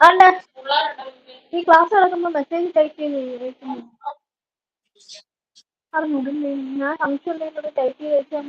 ആണ്ട് ഈ ക്ലാസ് നടക്കുമ്പോ മെസ്സേജ് ടൈപ്പ് ചെയ്ത് അറിഞ്ഞില്ലേ? ഞാൻ സംശയം ടൈപ്പ് ചെയ്ത് വെച്ചാൽ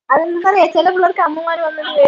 അതെന്താ ചില പിള്ളേർക്ക് അമ്മമാര് വന്നിട്ട്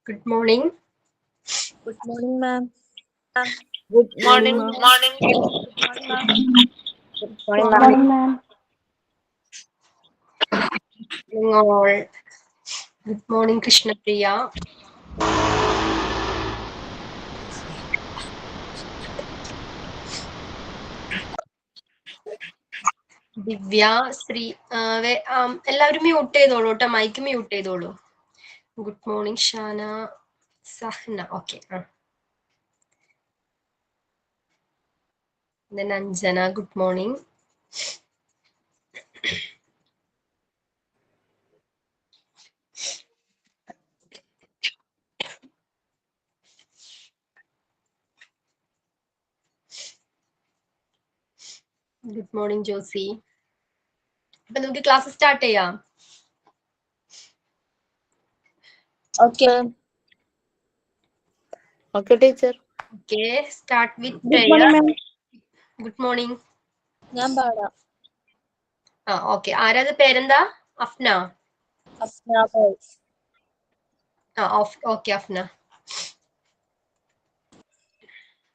Good morning. Good morning, ma'am. Good morning. ma'am. Morning. Good morning, Good morning, ma'am. Good all. Good morning, Krishna Priya. ദിവ്യ, ശ്രീ എല്ലാവരും മ്യൂട്ട് ചെയ്തോളൂ കേട്ടോ, മൈക്ക് മ്യൂട്ട് ചെയ്തോളൂ. Good morning Shana, Sahana. Okay. then Anjana, good morning. Good morning Josy. അപ്പൊ നമുക്ക് class start ചെയ്യാം. Okay. Okay, teacher. Okay, start with Good prayer. morning, ma'am. Good morning. ഞാൻ പാടാം. Okay. ആരാത് പേരെന്താ? Afna. Afna boy. Okay Afna.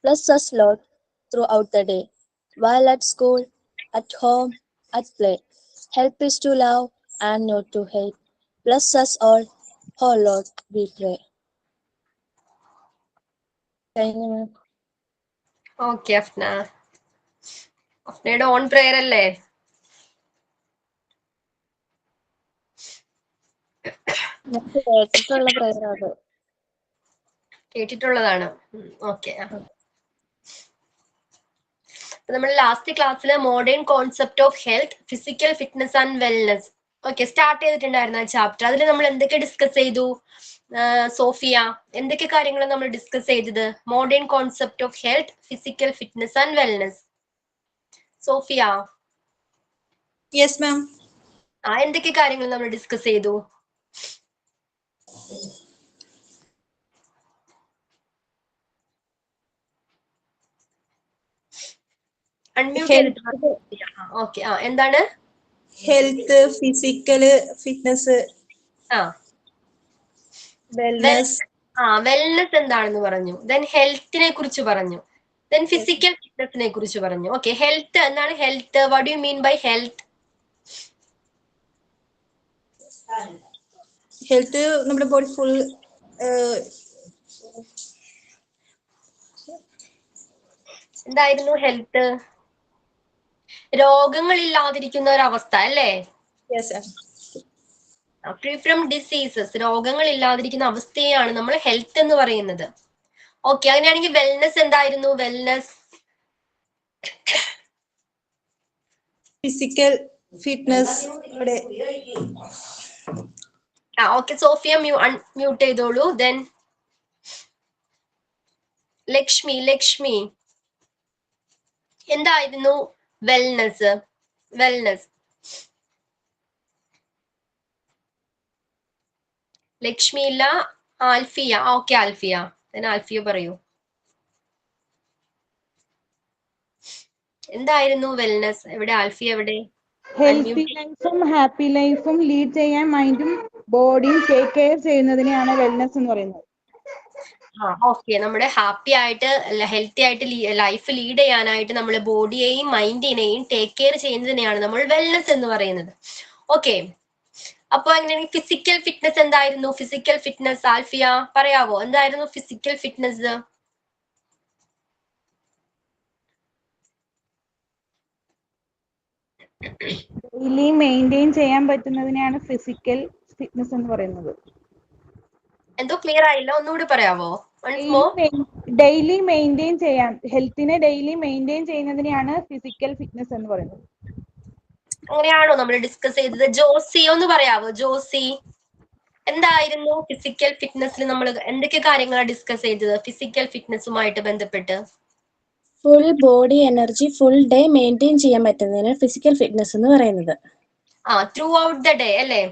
Bless us, Lord, throughout the day, while at school, at home, at play. Help us to love and not to hate. Bless us all, oh Lord, we pray. Thank you, ma'am. Okay Afna. അഫ്നയുടെ own prayer അല്ലേ? ഞാൻ കേട്ടിട്ടുള്ള prayer ആണ്. കേട്ടിട്ടുള്ളതാണ്. Okay. നമ്മൾ last ക്ലാസ്സിൽ modern concept of health, physical fitness and wellness okay start ചെയ്തിട്ടുണ്ടായിരുന്നു ആ ചാപ്റ്റർ. അതിൽ നമ്മൾ എന്തൊക്കെ ഡിസ്കസ് ചെയ്തു? സോഫിയ, എന്തൊക്കെ കാര്യങ്ങൾ നമ്മൾ ഡിസ്കസ് ചെയ്തത്? Modern concept of health, physical fitness and wellness. Sophia. Yes ma'am. എന്തൊക്കെ കാര്യങ്ങൾ നമ്മൾ ഡിസ്കസ് ചെയ്തു? അൺമ്യൂട്ട് ചെയ്തിട്ട്. ഓക്കെ. എന്താണ്? Health, physical fitness, wellness. Wellness എന്താണെന്ന് പറഞ്ഞു. ദെൻ ഹെൽത്തിനെ കുറിച്ച് പറഞ്ഞു. ദെൻ ഫിസിക്കൽ ഫിറ്റ്നസിനെ കുറിച്ച് പറഞ്ഞു. ഓക്കെ. ഹെൽത്ത് എന്താണ്? Health, what do you mean by health? Health നമ്മുടെ ബോഡി ഫുൾ എന്തായിരുന്നു ഹെൽത്ത്? രോഗങ്ങളില്ലാതിരിക്കുന്ന ഒരവസ്ഥ അല്ലേ? ഫ്രീ ഫ്രം ഡിസീസസ്, രോഗങ്ങളില്ലാതിരിക്കുന്ന അവസ്ഥയാണ് നമ്മൾ ഹെൽത്ത് എന്ന് പറയുന്നത്. ഓക്കെ. അങ്ങനെയാണെങ്കിൽ വെൽനെസ് എന്തായിരുന്നു? Wellness physical fitness. Okay. Sophia mute ചെയ്തോളൂ. ദെൻ ലക്ഷ്മി എന്തായിരുന്നു വെൽനെസ്? വെൽനെസ് ലക്ഷ്മി ഇല്ല. ആൽഫിയ. ഓക്കെ ആൽഫിയ. ആൽഫിയ പറയൂ. എന്തായിരുന്നു വെൽനെസ്? എവിടെ ആൽഫിയ? എവിടെ? ഹെൽത്തി ലൈഫും ഹാപ്പി ലൈഫും ലീഡ് ചെയ്യാൻ മൈൻഡും ബോഡിയും ടേക്ക് കെയർ ചെയ്യുന്നതിനെയാണ് വെൽനെസ് എന്ന് പറയുന്നത്. ഓക്കെ. നമ്മുടെ ഹാപ്പി ആയിട്ട് ഹെൽത്തി ആയിട്ട് ലൈഫ് ലീഡ് ചെയ്യാനായിട്ട് നമ്മൾ ബോഡിയെയും മൈൻഡിനെയും ടേക്ക് കെയർ ചെയ്യുന്നതിനെയാണ് നമ്മൾ വെൽനെസ് എന്ന് പറയുന്നത്. ഓക്കെ. അപ്പൊ അങ്ങനെയാണെങ്കിൽ ഫിസിക്കൽ ഫിറ്റ്നസ് എന്തായിരുന്നു? ഫിസിക്കൽ ഫിറ്റ്നസ് ആൽഫിയ പറയാവോ? എന്തായിരുന്നു ഫിസിക്കൽ ഫിറ്റ്നസ്? ഡെയിലി മെയിൻറ്റെയിൻ ചെയ്യാൻ പറ്റുന്നതിനെയാണ് ഫിസിക്കൽ ഫിറ്റ്നസ് എന്ന് പറയുന്നത്. എന്തോ ക്ലിയർ ആയില്ല, ഒന്നുകൂടി പറയാവോ? ഡെയിലി മെയിൻറ്റെയിൻ ചെയ്യാൻ, ഹെൽത്തിനെ ഡെയിലി മെയിൻറ്റെയിൻ ചെയ്യുന്നതിനെയാണ് ഫിസിക്കൽ ഫിറ്റ്നസ് എന്ന് പറയുന്നത്. അങ്ങനെയാണോ നമ്മൾ ഡിസ്കസ് ചെയ്തത്? ജോസി ഒന്ന് പറയാവോ? ജോസി, എന്തായിരുന്നു ഫിസിക്കൽ ഫിറ്റ്നസിൽ നമ്മൾ എന്തൊക്കെ കാര്യങ്ങളാണ് ഡിസ്കസ് ചെയ്തത് ഫിസിക്കൽ ഫിറ്റ്നസുമായിട്ട് ബന്ധപ്പെട്ട്? Full body energy full day maintain ചെയ്യാൻ പറ്റുന്നതിന് ഫിസിക്കൽ ഫിറ്റ്നസ് എന്ന് പറയുന്നത്. ത്രൂ ഔട്ട് ദ ഡേ അല്ലേ?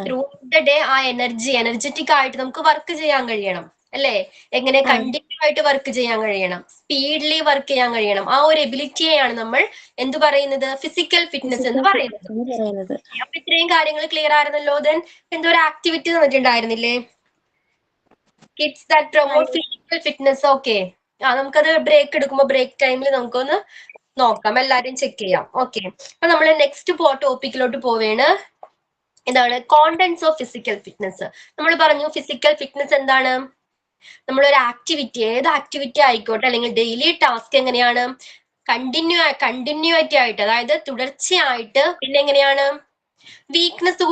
ത്രൂ ഔട്ട് ദ ഡേ ആ എനർജറ്റിക് ആയിട്ട് നമുക്ക് വർക്ക് ചെയ്യാൻ കഴിയണം അല്ലേ? എങ്ങനെ? കണ്ടിന്യൂ ആയിട്ട് വർക്ക് ചെയ്യാൻ കഴിയണം, സ്പീഡിലി വർക്ക് ചെയ്യാൻ കഴിയണം. ആ ഒരു എബിലിറ്റിയെയാണ് നമ്മൾ എന്ത് പറയുന്നത്? ഫിസിക്കൽ ഫിറ്റ്നസ് എന്ന് പറയുന്നത്. അപ്പൊ ഇത്രയും കാര്യങ്ങൾ ക്ലിയർ ആയിരുന്നല്ലോ. ദെൻ എന്തോ ഒരു ആക്ടിവിറ്റി തന്നിട്ടുണ്ടായിരുന്നില്ലേ? Kids that promote physical fitness. Okay, നമുക്കത് ബ്രേക്ക് എടുക്കുമ്പോൾ ബ്രേക്ക് ടൈമിൽ നമുക്കൊന്ന് നോക്കാം, എല്ലാരും ചെക്ക് ചെയ്യാം. ഓക്കെ, അപ്പൊ നമ്മൾ നെക്സ്റ്റ് ടോപ്പിക്കിലോട്ട് പോവേണ്. ഇതാണ് കോണ്ടന്റ്സ് ഓഫ് ഫിസിക്കൽ ഫിറ്റ്നസ്. നമ്മൾ പറഞ്ഞു ഫിസിക്കൽ ഫിറ്റ്നസ് എന്താണ്? നമ്മളൊരു ആക്ടിവിറ്റി, ഏത് ആക്ടിവിറ്റി ആയിക്കോട്ടെ, അല്ലെങ്കിൽ ഡെയിലി ടാസ്ക് എങ്ങനെയാണ് കണ്ടിന്യൂറ്റി ആയിട്ട്, അതായത് തുടർച്ചയായിട്ട്, പിന്നെ എങ്ങനെയാണ് വീക്ക്നെസ്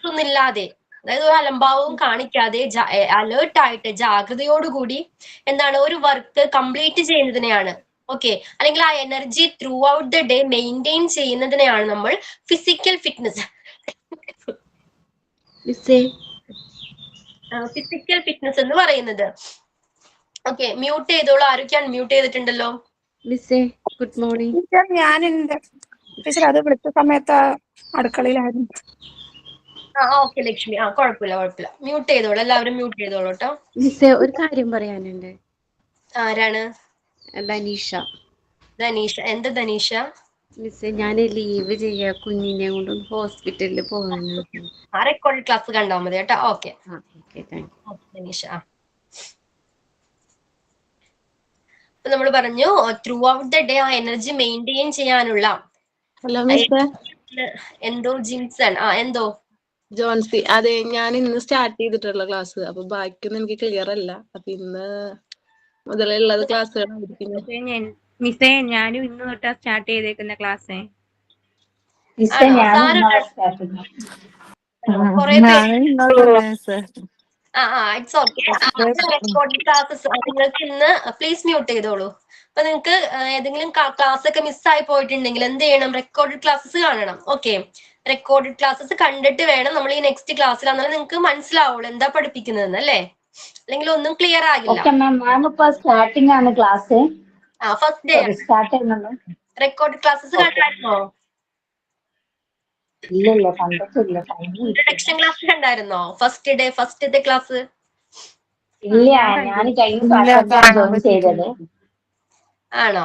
ഒന്നും ഇല്ലാതെ, അതായത് ഒരു അലംഭാവവും കാണിക്കാതെ അലേർട്ട് ആയിട്ട് ജാഗ്രതയോടുകൂടി എന്താണ് ഒരു വർക്ക് കംപ്ലീറ്റ് ചെയ്യുന്നതിനെയാണ്, ഓക്കെ, അല്ലെങ്കിൽ ആ energy throughout the day maintain ചെയ്യുന്നതിനെയാണ് നമ്മൾ ഫിസിക്കൽ ഫിറ്റ്നസ് എന്ന് പറയുന്നത്. ഓക്കെ, മ്യൂട്ട് ചെയ്തോളൂ. ആരൊക്കെ അൺമ്യൂട്ട് ചെയ്തിട്ടുണ്ടല്ലോ? Good morning. ടീച്ചർ ഞാനുണ്ട്. ടീച്ചർ അത് വിളിച്ച സമയത്ത് അടുക്കളയിലായിരുന്നു. ഓക്കെ ലക്ഷ്മി, കുഴപ്പമില്ല, മ്യൂട്ട് ചെയ്തോളൂ, എല്ലാവരും മ്യൂട്ട് ചെയ്തോളൂ കേട്ടോ. ഒരു കാര്യം പറയാനുണ്ട്. ആരാണ്? ധനീഷ. എന്താ ധനീഷ? ഞാൻ ലീവ് ചെയ്യാ, കുഞ്ഞിനെ കൊണ്ട് ഹോസ്പിറ്റലിൽ പോകാനാണ്. റെക്കോർഡ് ക്ലാസ് കണ്ടാൽ മതി കേട്ടോ. ഓക്കെ ധനീഷ. നമ്മൾ പറഞ്ഞു ത്രൂ ഔട്ട് ദ ഡേ ആ എനർജി മെയിൻറ്റെയിൻ ചെയ്യാനുള്ള എന്തോ ജിൻസൺ എന്തോ ജോൺസി. അതെ, ഞാൻ ഇന്ന് സ്റ്റാർട്ട് ചെയ്തിട്ടുള്ള ക്ലാസ്, അപ്പൊ ബാക്കിയൊന്നും എനിക്ക് ക്ലിയർ അല്ല. അപ്പൊ ഇന്ന് മുതലുള്ളത് ക്ലാസ്സുകളായിരിക്കും. മിസ്സേ ഞാനും ഇന്ന് തൊട്ടാ സ്റ്റാർട്ട് ചെയ്തേക്കുന്ന class. It's okay. Record classes നിങ്ങൾക്ക് ഇന്ന് പ്ലീസ് മ്യൂട്ട് ചെയ്തോളൂ. അപ്പൊ നിങ്ങൾക്ക് ഏതെങ്കിലും ക്ലാസ് ഒക്കെ മിസ്സായി പോയിട്ടുണ്ടെങ്കിൽ എന്ത് ചെയ്യണം? റെക്കോർഡ് ക്ലാസ്സസ് കാണണം. ഓക്കെ, റെക്കോർഡ് ക്ലാസ്സസ് കണ്ടിട്ട് വേണം നമ്മൾ ഈ നെക്സ്റ്റ് ക്ലാസ്സിൽ, എന്നാലും നിങ്ങൾക്ക് മനസ്സിലാവുള്ളൂ എന്താ പഠിപ്പിക്കുന്നതെന്ന്, അല്ലേ? അല്ലെങ്കിൽ ഒന്നും ക്ലിയർ ആകില്ല. സ്റ്റാർട്ടിംഗ് ആണ് class. First day record classes കണ്ടായിരുന്നോ? ഇല്ലല്ലോ, കണ്ടിട്ടില്ല. ഇൻട്രൊഡക്ഷൻ ക്ലാസ് കണ്ടായിരുന്നോ? ഫസ്റ്റത്തെ ക്ലാസ്? ഇല്ല, ഞാൻ കഴിഞ്ഞ ജോയിൻ ചെയ്തത്. ആണോ?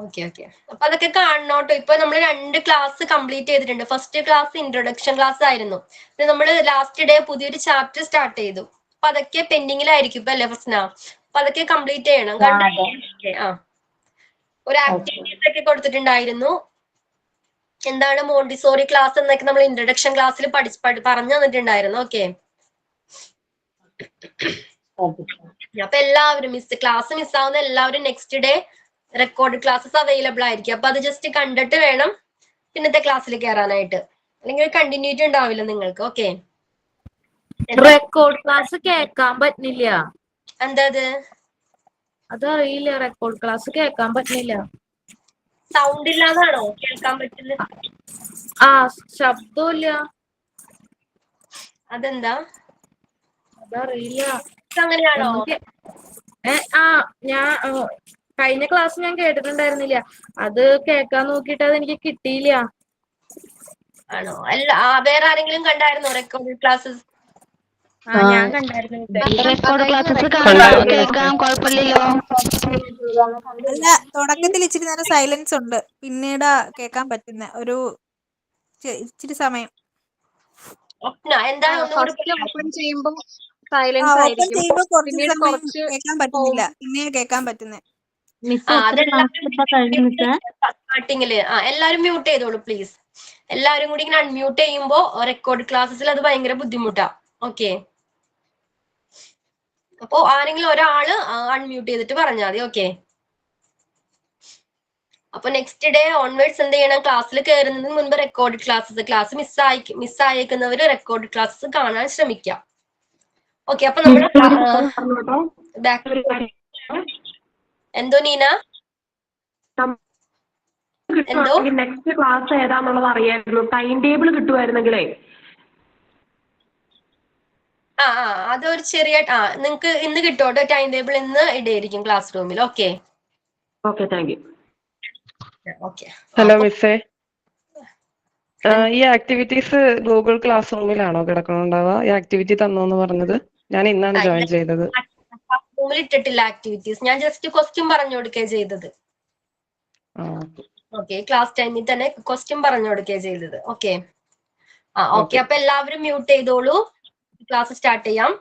ഓക്കെ. അപ്പൊ അതൊക്കെ കാണണോട്ടോ. ഇപ്പൊ നമ്മൾ 2 ക്ലാസ് കംപ്ലീറ്റ് ചെയ്തിട്ടുണ്ട്. ഫസ്റ്റ് ക്ലാസ് ഇൻട്രൊഡക്ഷൻ ക്ലാസ് ആയിരുന്നു. നമ്മൾ ലാസ്റ്റ് ഡേ പുതിയൊരു ചാപ്റ്റർ സ്റ്റാർട്ട് ചെയ്തു. അപ്പൊ അതൊക്കെ പെൻഡിങ്ങിലായിരിക്കും ഇപ്പൊ, അല്ലേ ഫസ്ന? അപ്പൊ അതൊക്കെ കംപ്ലീറ്റ് ചെയ്യണം. ഒരു ആക്ടിവിറ്റീസ് ഒക്കെ കൊടുത്തിട്ടുണ്ടായിരുന്നു. എന്താണ് മോണ്ടിസോറി ക്ലാസ് എന്നൊക്കെ നമ്മൾ ഇൻട്രൊഡക്ഷൻ ക്ലാസ്സിൽ പറഞ്ഞു തന്നിട്ടുണ്ടായിരുന്നു. ഓക്കെ, അപ്പൊ എല്ലാവരും ക്ലാസ് മിസ്സാവുന്ന എല്ലാവരും next day record classes available ആയിരിക്കും. അപ്പൊ അത് ജസ്റ്റ് കണ്ടിട്ട് വേണം പിന്നത്തെ ക്ലാസ്സിൽ കയറാനായിട്ട്, അല്ലെങ്കിൽ കണ്ടിന്യൂറ്റി ഉണ്ടാവില്ല നിങ്ങൾക്ക്. ഓക്കെ, റെക്കോർഡ് ക്ലാസ് കേൾക്കാൻ പറ്റുന്നില്ല. എന്താ അതറിയില്ല, റെക്കോർഡ് ക്ലാസ് കേൾക്കാൻ പറ്റുന്നില്ല. സൗണ്ട് ഇല്ലാതാണോ കേൾക്കാൻ പറ്റുന്നത്? ശബ്ദമില്ല. അതെന്താ? അതറിയില്ല. അങ്ങനെയാണോ? ഞാൻ കഴിഞ്ഞ ക്ലാസ് ഞാൻ കേട്ടിട്ടുണ്ടായിരുന്നില്ല. അത് കേൾക്കാൻ നോക്കിയിട്ട് അത് എനിക്ക് കിട്ടിയില്ല. ആണോ? അല്ല, വേറെ ആരെങ്കിലും കണ്ടായിരുന്നോ റെക്കോർഡ് ക്ലാസ്സസ്? ഞാൻ കണ്ടായിരുന്നു. കേൾക്കാൻ കുഴപ്പമില്ലല്ലോ. അല്ല, തുടക്കത്തിൽ ഇച്ചിരി നേരം സൈലൻസ് ഉണ്ട്, പിന്നീട് കേൾക്കാൻ പറ്റുന്ന ഒരു ഇച്ചിരി സമയം. ഓപ്പൺ ചെയ്യുമ്പോൾ സൈലൻസ് ആയിരിക്കും, കുറച്ച് സമയം കേൾക്കാൻ പറ്റുന്നില്ല, പിന്നെ കേൾക്കാൻ പറ്റുന്നത്. സ്റ്റാർട്ടിങ്ങില് എല്ലാരും മ്യൂട്ട് ചെയ്തോളൂ പ്ലീസ്. എല്ലാരും കൂടി ഇങ്ങനെ അൺമ്യൂട്ട് ചെയ്യുമ്പോ റെക്കോർഡ് ക്ലാസ്സിൽ അത് ഭയങ്കര ബുദ്ധിമുട്ടാ. ഓക്കെ, അപ്പൊ ആരെങ്കിലും ഒരാള് അൺമ്യൂട്ട് ചെയ്തിട്ട് പറഞ്ഞാൽ മതി. ഓക്കെ, അപ്പൊ നെക്സ്റ്റ് ഡേ ഓൺവേർഡ്സ് എന്ത് ചെയ്യണം? ക്ലാസ്സിൽ കയറുന്നതിന് മുൻപ് റെക്കോർഡ് ക്ലാസ് മിസ്സായേക്കുന്നവര് റെക്കോർഡ് ക്ലാസ്സസ് കാണാൻ ശ്രമിക്കാം. ഓക്കെ, അപ്പൊ നമ്മൾ എന്തോ നീന എന്തോ നെക്സ്റ്റ് ക്ലാസ് ഏതാന്നുള്ളത് അറിയായിരുന്നു. ടൈം ടേബിൾ കിട്ടുമായിരുന്നെങ്കിലേ. അതൊരു ചെറിയ നിങ്ങക്ക് ഇന്ന് കിട്ടുമോ ടൈം ടേബിൾ? ഇന്ന് ഇടയായിരിക്കും ക്ലാസ് റൂമിൽ. Okay, thank you. ഹലോ മിസ്സേ, ഈ ആക്ടിവിറ്റീസ് ഗൂഗിൾ ക്ലാസ് റൂമിലാണോ കിടക്കണുണ്ടാവുക? ഈ ആക്ടിവിറ്റി തന്നോന്ന് പറഞ്ഞത് ഞാൻ ഇന്നാണ് ജോയിൻ ചെയ്തത്. റൂമിൽ ഇട്ടിട്ടില്ല ആക്ടിവിറ്റീസ്, ഞാൻ ജസ്റ്റ് ക്വസ്റ്റ്യൻ പറഞ്ഞു കൊടുക്കുക ചെയ്തത്. ഓക്കെ, ക്ലാസ് ടൈമിൽ തന്നെ ക്വസ്റ്റ്യൻ പറഞ്ഞു കൊടുക്കുക ചെയ്തത്. ഓക്കെ, ഓക്കെ, അപ്പൊ എല്ലാവരും മ്യൂട്ട് ചെയ്തോളൂ, ക്ലാസ് സ്റ്റാർട്ട് ചെയ്യാം.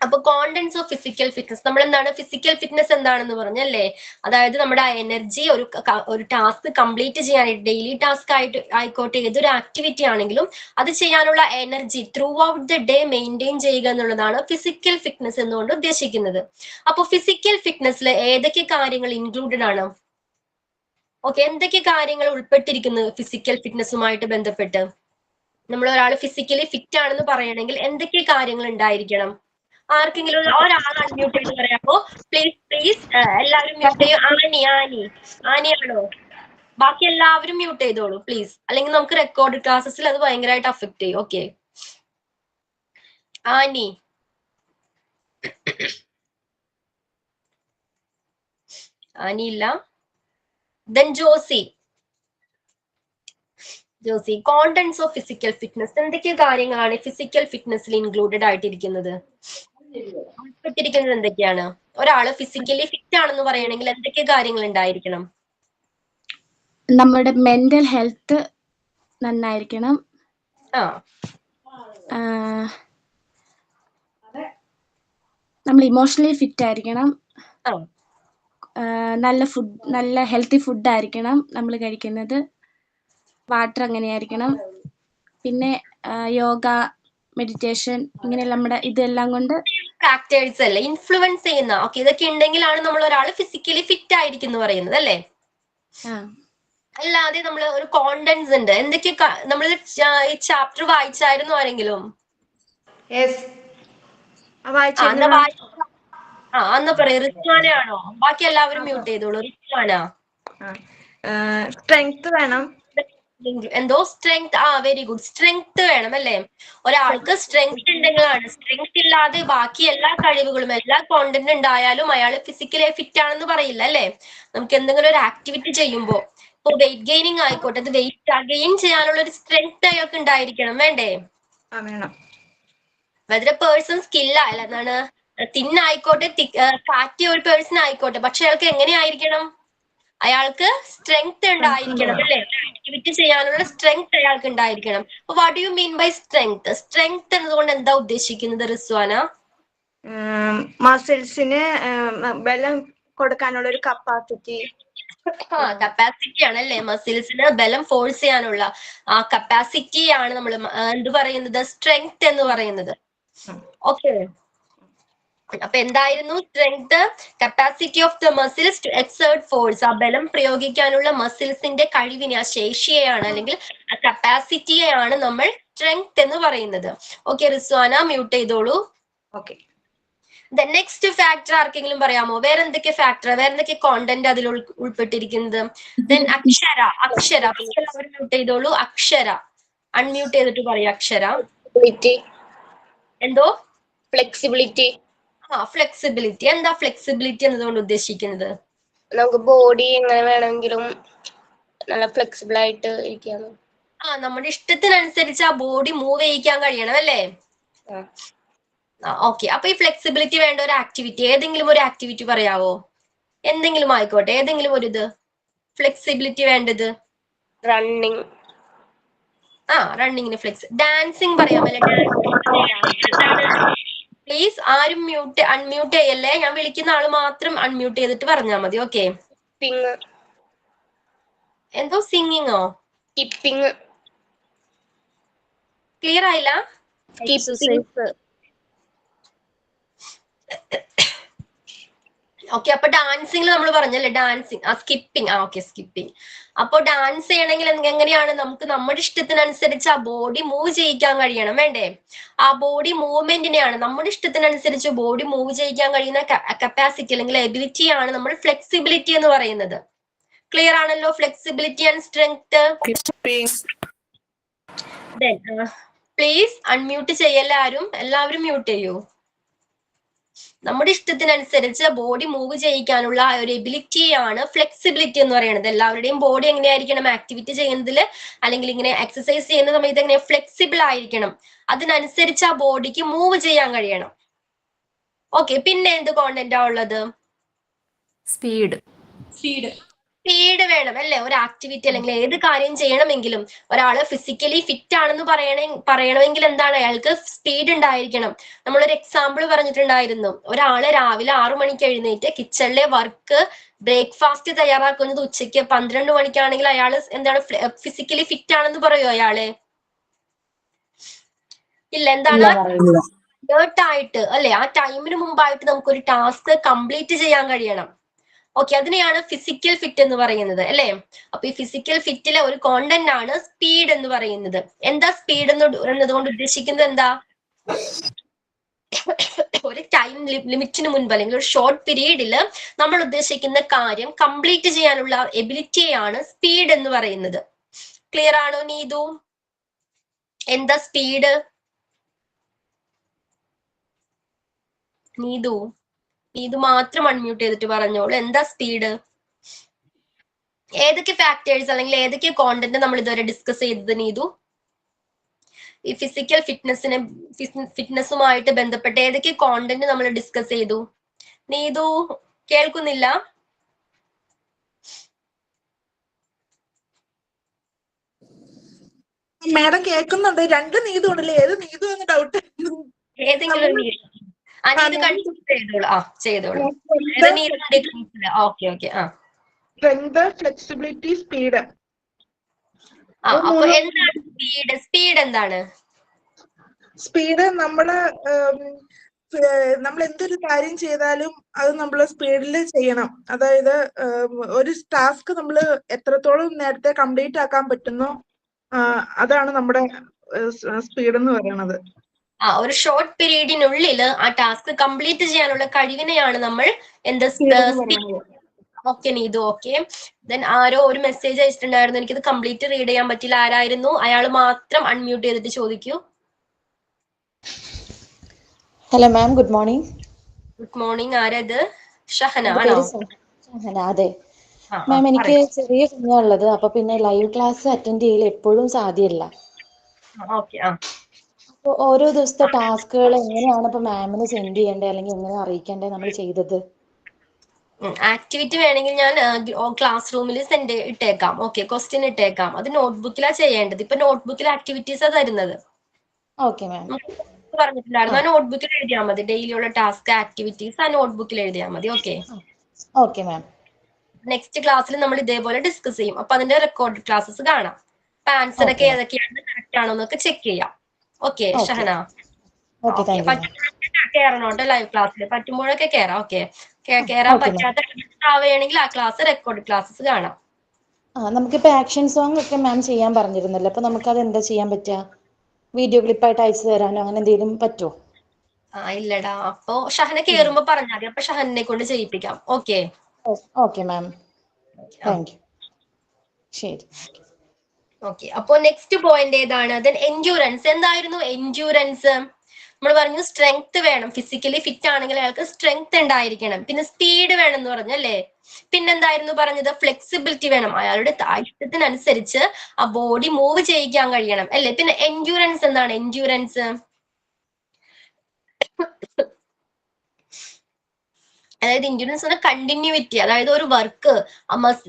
അപ്പൊ കോണ്ടന്റ്സ് ഓഫ് ഫിസിക്കൽ ഫിറ്റ്നസ്, നമ്മൾ എന്താണ് ഫിസിക്കൽ ഫിറ്റ്നസ് എന്താണെന്ന് പറഞ്ഞല്ലേ? അതായത് നമ്മുടെ എനർജി ഒരു ടാസ്ക് കംപ്ലീറ്റ് ചെയ്യാനായിട്ട്, ഡെയിലി ടാസ്ക് ആയിക്കോട്ടെ, ഏതൊരു ആക്ടിവിറ്റി ആണെങ്കിലും അത് ചെയ്യാനുള്ള energy throughout the day maintain ചെയ്യുക എന്നുള്ളതാണ് ഫിസിക്കൽ ഫിറ്റ്നസ് എന്നുകൊണ്ട് ഉദ്ദേശിക്കുന്നത്. അപ്പൊ ഫിസിക്കൽ ഫിറ്റ്നസ്സിൽ ഏതൊക്കെ കാര്യങ്ങൾ ഇൻക്ലൂഡഡ് ആണ്? ഓക്കെ, എന്തൊക്കെ കാര്യങ്ങൾ ഉൾപ്പെട്ടിരിക്കുന്നു ഫിസിക്കൽ ഫിറ്റ്നസ്സുമായിട്ട് ബന്ധപ്പെട്ട്? നമ്മൾ ഒരാൾ ഫിസിക്കലി ഫിറ്റ് ആണെന്ന് പറയണമെങ്കിൽ എന്തൊക്കെ കാര്യങ്ങൾ ഉണ്ടായിരിക്കണം? ആർക്കെങ്കിലും ഒരാൾ അൺമ്യൂട്ട് ചെയ്ത് പറയാമോ? പ്ലീസ് എല്ലാവരും മ്യൂട്ട് ചെയ്യും. ആനിയാണോ? ബാക്കി എല്ലാവരും മ്യൂട്ട് ചെയ്തോളൂ പ്ലീസ്, അല്ലെങ്കിൽ നമുക്ക് റെക്കോർഡ് ക്ലാസ്സസിൽ അത് ഭയങ്കരമായിട്ട് അഫക്ട് ചെയ്യും. ഓക്കെ, ആനി ഇല്ല. Then Josy, contents of physical fitness, എന്തൊക്കെ കാര്യങ്ങളാണ് ഫിസിക്കൽ ഫിറ്റ്നസ്സിൽ ഇൻക്ലൂഡഡ് ആയിട്ടിരിക്കുന്നത്? ഉൾപ്പെട്ടിരിക്കുന്നത് എന്തൊക്കെയാണ്? ഒരാള് ഫിസിക്കലി ഫിറ്റ് ആണെന്ന് പറയണമെങ്കിൽ എന്തൊക്കെ കാര്യങ്ങൾ ഉണ്ടായിരിക്കണം? നമ്മുടെ മെന്റൽ ഹെൽത്ത് നന്നായിരിക്കണം. നമ്മൾ ഇമോഷണലി ഫിറ്റ് ആയിരിക്കണം. നല്ല ഹെൽത്തി ഫുഡ് ആയിരിക്കണം നമ്മൾ കഴിക്കുന്നത്. വാട്ടർ അങ്ങനെയായിരിക്കണം. പിന്നെ യോഗ, മെഡിറ്റേഷൻ, ഇങ്ങനെ നമ്മുടെ ഇതെല്ലാം കൊണ്ട് ഫാക്ടേഴ്സ് അല്ലേ ഇൻഫ്ലുവൻസ് ചെയ്യുന്ന? ഓക്കെ, ഇതൊക്കെ ഉണ്ടെങ്കിലാണ് നമ്മൾ ഒരാൾ ഫിസിക്കലി ഫിറ്റ് ആയിരിക്കും എന്ന് പറയുന്നത് അല്ലേ? അല്ലാതെ നമ്മൾ ഒരു കോണ്ടന്റ്സ് ഉണ്ട്. എന്തൊക്കെ നമ്മൾ ഈ ചാപ്റ്റർ വായിച്ചായിരുന്നു ആരെങ്കിലും? അന്ന് പറയും. റിസ്വാനാണോ? ബാക്കി എല്ലാവരും മ്യൂട്ട് ചെയ്തോളൂ. റിസ്വാന, സ്ട്രെങ്ത് വേണം. എന്തോ സ്ട്രെങ്ത്? Very good. സ്ട്രെങ്ത് വേണം അല്ലേ? ഒരാൾക്ക് സ്ട്രെങ്ത് ഉണ്ടെങ്കിലാണ്. സ്ട്രെങ്ത് ഇല്ലാതെ ബാക്കി എല്ലാ കഴിവുകളും എല്ലാ കോണ്ടന്റ് ഉണ്ടായാലും അയാൾ ഫിസിക്കലി ഫിറ്റ് ആണെന്ന് പറയില്ല അല്ലേ? നമുക്ക് എന്തെങ്കിലും ഒരു ആക്ടിവിറ്റി ചെയ്യുമ്പോൾ, ഇപ്പൊ വെയിറ്റ് ഗെയിനിങ് ആയിക്കോട്ടെ, അത് വെയിറ്റ് ഗെയിൻ ചെയ്യാനുള്ള ഒരു സ്ട്രെങ്ത് അയാൾക്ക് ഉണ്ടായിരിക്കണം, വേണ്ടേ? വേണം. വെദർ എ പേഴ്സൺ സ്കില്ല എന്താണ്, തിന്നായിക്കോട്ടെ, ഫാറ്റി ഒരു പേഴ്സൺ ആയിക്കോട്ടെ, പക്ഷെ അയാൾക്ക് എങ്ങനെയായിരിക്കണം? അയാൾക്ക് സ്ട്രെങ്ത് ഉണ്ടായിരിക്കണം അല്ലേ? ആക്ടിവിറ്റി ചെയ്യാനുള്ള സ്ട്രെങ്ത് അയാൾക്ക് ഉണ്ടായിരിക്കണം. അപ്പൊ what you mean by strength? Strength എന്നതുകൊണ്ട് എന്താ ഉദ്ദേശിക്കുന്നത് റിസ്വാന? മസിൽസിന് ബലം കൊടുക്കാനുള്ള ഒരു കപ്പാസിറ്റി. കപ്പാസിറ്റി ആണല്ലേ? മസിൽസിന് ബലം ഫോഴ്സ് ചെയ്യാനുള്ള ആ കപ്പാസിറ്റി ആണ് നമ്മൾ എന്ത് പറയുന്നത്? സ്ട്രെങ്ത് എന്ന് പറയുന്നത്. ഓക്കെ, അപ്പൊ എന്തായിരുന്നു strength? Capacity of the muscles to exert force. ആ ബലം പ്രയോഗിക്കാനുള്ള മസിൽസിന്റെ കഴിവിനെ, ആ ശേഷിയെയാണ് അല്ലെങ്കിൽ ആ കപ്പാസിറ്റിയെയാണ് നമ്മൾ സ്ട്രെങ്ത് എന്ന് പറയുന്നത്. ഓക്കെ, റിസ്വാന മ്യൂട്ട് ചെയ്തോളൂ. ഓക്കെ, നെക്സ്റ്റ് ഫാക്ടർ ആർക്കെങ്കിലും പറയാമോ? വേറെ എന്തൊക്കെ ഫാക്ടർ, വേറെ എന്തൊക്കെ കോണ്ടന്റ് അതിൽ ഉൾപ്പെട്ടിരിക്കുന്നത്? ദെൻ അക്ഷര, എല്ലാവരും മ്യൂട്ട് ചെയ്തോളൂ. അക്ഷര അൺമ്യൂട്ട് ചെയ്തിട്ട് പറയൂ. അക്ഷര, എന്തോ? ഫ്ലെക്സിബിലിറ്റി. ഫ്ലെക്സിബിലിറ്റി. എന്താ ഫ്ലെക്സിബിലിറ്റി എന്നതുകൊണ്ട് ഉദ്ദേശിക്കുന്നത്? നമുക്ക് ബോഡി എങ്ങനെ വേണമെങ്കിലും നല്ല ഫ്ലെക്സിബിൾ ആയിട്ട് ഇരിക്കാം. നമ്മുടെ ഇഷ്ടത്തിനനുസരിച്ച് ആ ബോഡി മൂവ് ചെയ്യിക്കാൻ കഴിയണം അല്ലേ? ഓക്കെ, അപ്പൊ ഈ ഫ്ലെക്സിബിലിറ്റി വേണ്ട ഒരു ആക്ടിവിറ്റി, ഏതെങ്കിലും ഒരു ആക്ടിവിറ്റി പറയാവോ? എന്തെങ്കിലും ആയിക്കോട്ടെ, ഏതെങ്കിലും ഒരു ഇത് ഫ്ലെക്സിബിലിറ്റി വേണ്ടത്. റണ്ണിങ്. റണ്ണിങ്ങിന് ഡാൻസിങ് പറയാമല്ലേ? പ്ലീസ് ആരും അൺമ്യൂട്ട് ചെയ്യല്ലേ. ഞാൻ വിളിക്കുന്ന ആള് മാത്രം അൺമ്യൂട്ട് ചെയ്തിട്ട് പറഞ്ഞാൽ മതി. ഓക്കെ, എന്തോ സിംഗിങ്ങോ? സ്കിപ്പിംഗ്. ക്ലിയർ ആയില്ല. ഓക്കെ, അപ്പൊ ഡാൻസിങ് നമ്മൾ പറഞ്ഞല്ലേ? Dancing, skipping. Okay, skipping. അപ്പൊ ഡാൻസ് ചെയ്യണമെങ്കിൽ എങ്ങനെയാണ്? നമുക്ക് നമ്മുടെ ഇഷ്ടത്തിനനുസരിച്ച് ആ ബോഡി മൂവ് ചെയ്യിക്കാൻ കഴിയണം, വേണ്ടേ? ആ ബോഡി മൂവ്മെന്റിനെയാണ്, നമ്മുടെ ഇഷ്ടത്തിനനുസരിച്ച് ബോഡി മൂവ് ചെയ്യിക്കാൻ കഴിയുന്ന കപ്പാസിറ്റി അല്ലെങ്കിൽ എബിലിറ്റി ആണ് നമ്മൾ ഫ്ലെക്സിബിലിറ്റി എന്ന് പറയുന്നത്. ക്ലിയർ ആണല്ലോ? Flexibility and strength. Please unmute ചെയ്യല്ല ആരും, എല്ലാവരും മ്യൂട്ട് ചെയ്യൂ. നമ്മുടെ ഇഷ്ടത്തിനനുസരിച്ച് ബോഡി മൂവ് ചെയ്യിക്കാനുള്ള ആ ഒരു എബിലിറ്റിയാണ് ഫ്ലെക്സിബിലിറ്റി എന്ന് പറയുന്നത്. എല്ലാവരുടെയും ബോഡി എങ്ങനെയായിരിക്കണം? ആക്ടിവിറ്റി ചെയ്യുന്നതിൽ അല്ലെങ്കിൽ ഇങ്ങനെ എക്സസൈസ് ചെയ്യുന്ന സമയത്ത് എങ്ങനെ ഫ്ലെക്സിബിൾ ആയിരിക്കണം, അതിനനുസരിച്ച് ആ ബോഡിക്ക് മൂവ് ചെയ്യാൻ കഴിയണം. ഓക്കെ, പിന്നെ എന്ത് കോണ്ടന്റാ ഉള്ളത്? സ്പീഡ്. സ്പീഡ് വേണം അല്ലെ? ഒരു ആക്ടിവിറ്റി അല്ലെങ്കിൽ ഏത് കാര്യം ചെയ്യണമെങ്കിലും ഒരാള് ഫിസിക്കലി ഫിറ്റ് ആണെന്ന് പറയണമെങ്കിൽ എന്താണ്? അയാൾക്ക് സ്പീഡ് ഉണ്ടായിരിക്കണം. നമ്മളൊരു എക്സാമ്പിൾ പറഞ്ഞിട്ടുണ്ടായിരുന്നു. ഒരാള് രാവിലെ 6 മണിക്ക് എഴുന്നേറ്റ് കിച്ചണിലെ വർക്ക് ബ്രേക്ക്ഫാസ്റ്റ് തയ്യാറാക്കുന്നത് ഉച്ചയ്ക്ക് 12 മണിക്കാണെങ്കിൽ അയാള് എന്താണ് ഫിസിക്കലി ഫിറ്റ് ആണെന്ന് പറയുമോ അയാള്? ഇല്ല. എന്താണ്? ആയിട്ട് അല്ലെ? ആ ടൈമിന് മുമ്പായിട്ട് നമുക്കൊരു ടാസ്ക് കംപ്ലീറ്റ് ചെയ്യാൻ കഴിയണം. ഓക്കെ, അതിനെയാണ് ഫിസിക്കൽ ഫിറ്റ് എന്ന് പറയുന്നത് അല്ലെ? അപ്പൊ ഈ ഫിസിക്കൽ ഫിറ്റിലെ ഒരു കോണ്ടന്റ് ആണ് സ്പീഡ് എന്ന് പറയുന്നത്. എന്താ സ്പീഡ് എന്നതുകൊണ്ട് ഉദ്ദേശിക്കുന്നത് എന്താ? ഒരു ടൈം ലിമിറ്റിന് മുൻപ് അല്ലെങ്കിൽ ഒരു ഷോർട്ട് പീരീഡിൽ നമ്മൾ ഉദ്ദേശിക്കുന്ന കാര്യം കംപ്ലീറ്റ് ചെയ്യാനുള്ള എബിലിറ്റിയാണ് സ്പീഡ് എന്ന് പറയുന്നത്. ക്ലിയർ ആണോ നീതു? എന്താ സ്പീഡ്? നീതു മാത്രം അൺമ്യൂട്ട് ചെയ്തിട്ട് പറഞ്ഞോളൂ. എന്താ സ്പീഡ്? ഏതൊക്കെ ഫാക്ടേഴ്സ് അല്ലെങ്കിൽ ഏതൊക്കെ കോണ്ടന്റ് നമ്മൾ ഇതുവരെ ഡിസ്കസ് ചെയ്തത് നീതു? ഈ ഫിസിക്കൽ ഫിറ്റ്നസുമായിട്ട് ബന്ധപ്പെട്ട് ഏതൊക്കെ കോണ്ടന്റ് നമ്മൾ ഡിസ്കസ് ചെയ്തു? നീതു കേൾക്കുന്നില്ല? മാഡം കേൾക്കുന്നുണ്ട്. 2 നീതു ഉണ്ടല്ലേ, ഏത് നീതു എന്ന് ഡൗട്ട്. ഏതെങ്കിലും നീതു കണ്ടിന്യൂ ചെയ്തോളൂ. ചെയ്തോളൂ. ഓക്കെ. Strength, flexibility, speed. അപ്പൊ എന്താണ് സ്പീഡ്? സ്പീഡ് എന്താണ്? സ്പീഡ് നമ്മൾ എന്തൊരു കാര്യം ചെയ്താലും അത് നമ്മൾ സ്പീഡിൽ ചെയ്യണം. അതായത് ഒരു ടാസ്ക് നമ്മൾ എത്രത്തോളം നേരത്തെ കംപ്ലീറ്റ് ആക്കാൻ പറ്റുന്നോ അതാണ് നമ്മുടെ സ്പീഡ് എന്ന് പറയുന്നത്. ഒരു ഷോർട്ട് പീരീഡിനുള്ളിൽ ആ ടാസ്ക് കംപ്ലീറ്റ് ചെയ്യാനുള്ള കഴിവിനെയാണ് നമ്മൾ എന്ത്? ഓക്കെ നീതു. ഓക്കെ, ദെൻ ആരോ ഒരു മെസ്സേജ് അയച്ചിട്ടുണ്ടായിരുന്നു, എനിക്കത് കംപ്ലീറ്റ് റീഡ് ചെയ്യാൻ പറ്റില്ല. ആരായിരുന്നു? അയാൾ മാത്രം അൺമ്യൂട്ട് ചെയ്തിട്ട് ചോദിക്കൂ. Hello ma'am, good morning. Good morning. ആരത്? ഷഹന ആണോ? ഷഹന, അതെ മാം. എനിക്ക് ചെറിയ കുഞ്ഞുള്ളത്, അപ്പൊ പിന്നെ ലൈവ് ക്ലാസ് അറ്റൻഡ് ചെയ്യൽ എപ്പോഴും സാധ്യമല്ല. അപ്പൊ ഓരോ ദിവസത്തെ ടാസ്കുകൾ എങ്ങനെയാണ് ഇപ്പൊ മാമിന് സെൻഡ് ചെയ്യേണ്ടത് അല്ലെങ്കിൽ എങ്ങനെ അറിയിക്കേണ്ടത് നമ്മൾ ചെയ്തത്? ആക്ടിവിറ്റി വേണമെങ്കിൽ ഞാൻ ക്ലാസ് റൂമിൽ ഇട്ടേക്കാം. ഓക്കെ, ക്വസ്റ്റ്യൻ ഇട്ടേക്കാം. അത് നോട്ട്ബുക്കിലാണ് ചെയ്യേണ്ടത്. ഇപ്പൊ നോട്ട്ബുക്കിൽ ആക്ടിവിറ്റീസാ തരുന്നത്. Okay ma'am. പറഞ്ഞിട്ടുണ്ടായിരുന്നു, ആ നോട്ട്ബുക്കിൽ എഴുതിയാൽ മതി. ഡെയിലിയുള്ള ടാസ്ക് ആക്ടിവിറ്റീസ് ആ നോട്ട്ബുക്കിൽ എഴുതിയാൽ മതി. Okay ma'am. നെക്സ്റ്റ് ക്ലാസ്സിൽ നമ്മൾ ഇതേപോലെ ഡിസ്കസ് ചെയ്യും. അപ്പൊ അതിന്റെ റെക്കോർഡ് ക്ലാസ്സസ് കാണാം. അപ്പൊ ആൻസർ ഒക്കെ ഏതൊക്കെയാണ് കറക്റ്റ് ആണോ എന്നൊക്കെ ചെക്ക് ചെയ്യാം. ഓക്കെ ഷഹന, കേറണോട്ടോ ലൈവ് ക്ലാസ്സിൽ. പറ്റുമ്പോഴൊക്കെ കേറാം. ഓക്കെ, കേറാൻ പറ്റാത്ത ആവുകയാണെങ്കിൽ ആ ക്ലാസ് റെക്കോർഡ് ക്ലാസ്സസ് കാണാം. നമുക്കിപ്പോ ആക്ഷൻ സോങ് ഒക്കെ മാം ചെയ്യാൻ പറഞ്ഞിരുന്നല്ലോ, അപ്പൊ നമുക്ക് അത് എന്താ ചെയ്യാൻ പറ്റുക? വീഡിയോ ക്ലിപ്പായിട്ട് അയച്ചു തരാനോ അങ്ങനെ എന്തെങ്കിലും പറ്റുമോ? ഇല്ലടാ. അപ്പൊ ഷഹന കേറുമ്പോ പറഞ്ഞാൽ മതി. അപ്പൊ ഷഹനെ കൊണ്ട് ചെയ്യിപ്പിക്കാം. Okay ma'am, thank you. ശരി. ഓക്കെ, അപ്പൊ നെക്സ്റ്റ് പോയിന്റ് ഏതാണ്? Then endurance. എന്തായിരുന്നു എൻഡ്യൂറൻസ്? നമ്മൾ പറഞ്ഞു സ്ട്രെങ്ത് വേണം. ഫിസിക്കലി ഫിറ്റ് ആണെങ്കിൽ അയാൾക്ക് സ്ട്രെങ്ത് ഉണ്ടായിരിക്കണം. പിന്നെ സ്പീഡ് വേണം എന്ന് പറഞ്ഞല്ലേ? പിന്നെന്തായിരുന്നു പറഞ്ഞത്? ഫ്ലെക്സിബിലിറ്റി വേണം. അയാളുടെ ഇഷ്ടത്തിനനുസരിച്ച് ആ ബോഡി മൂവ് ചെയ്യിക്കാൻ കഴിയണം അല്ലേ? പിന്നെ എൻഡ്യൂറൻസ് എന്താണ്? എൻഡ്യൂറൻസ് അതായത് എൻഡ്യൂറൻസ് എന്ന കണ്ടിന്യൂറ്റി. അതായത് ഒരു വർക്ക്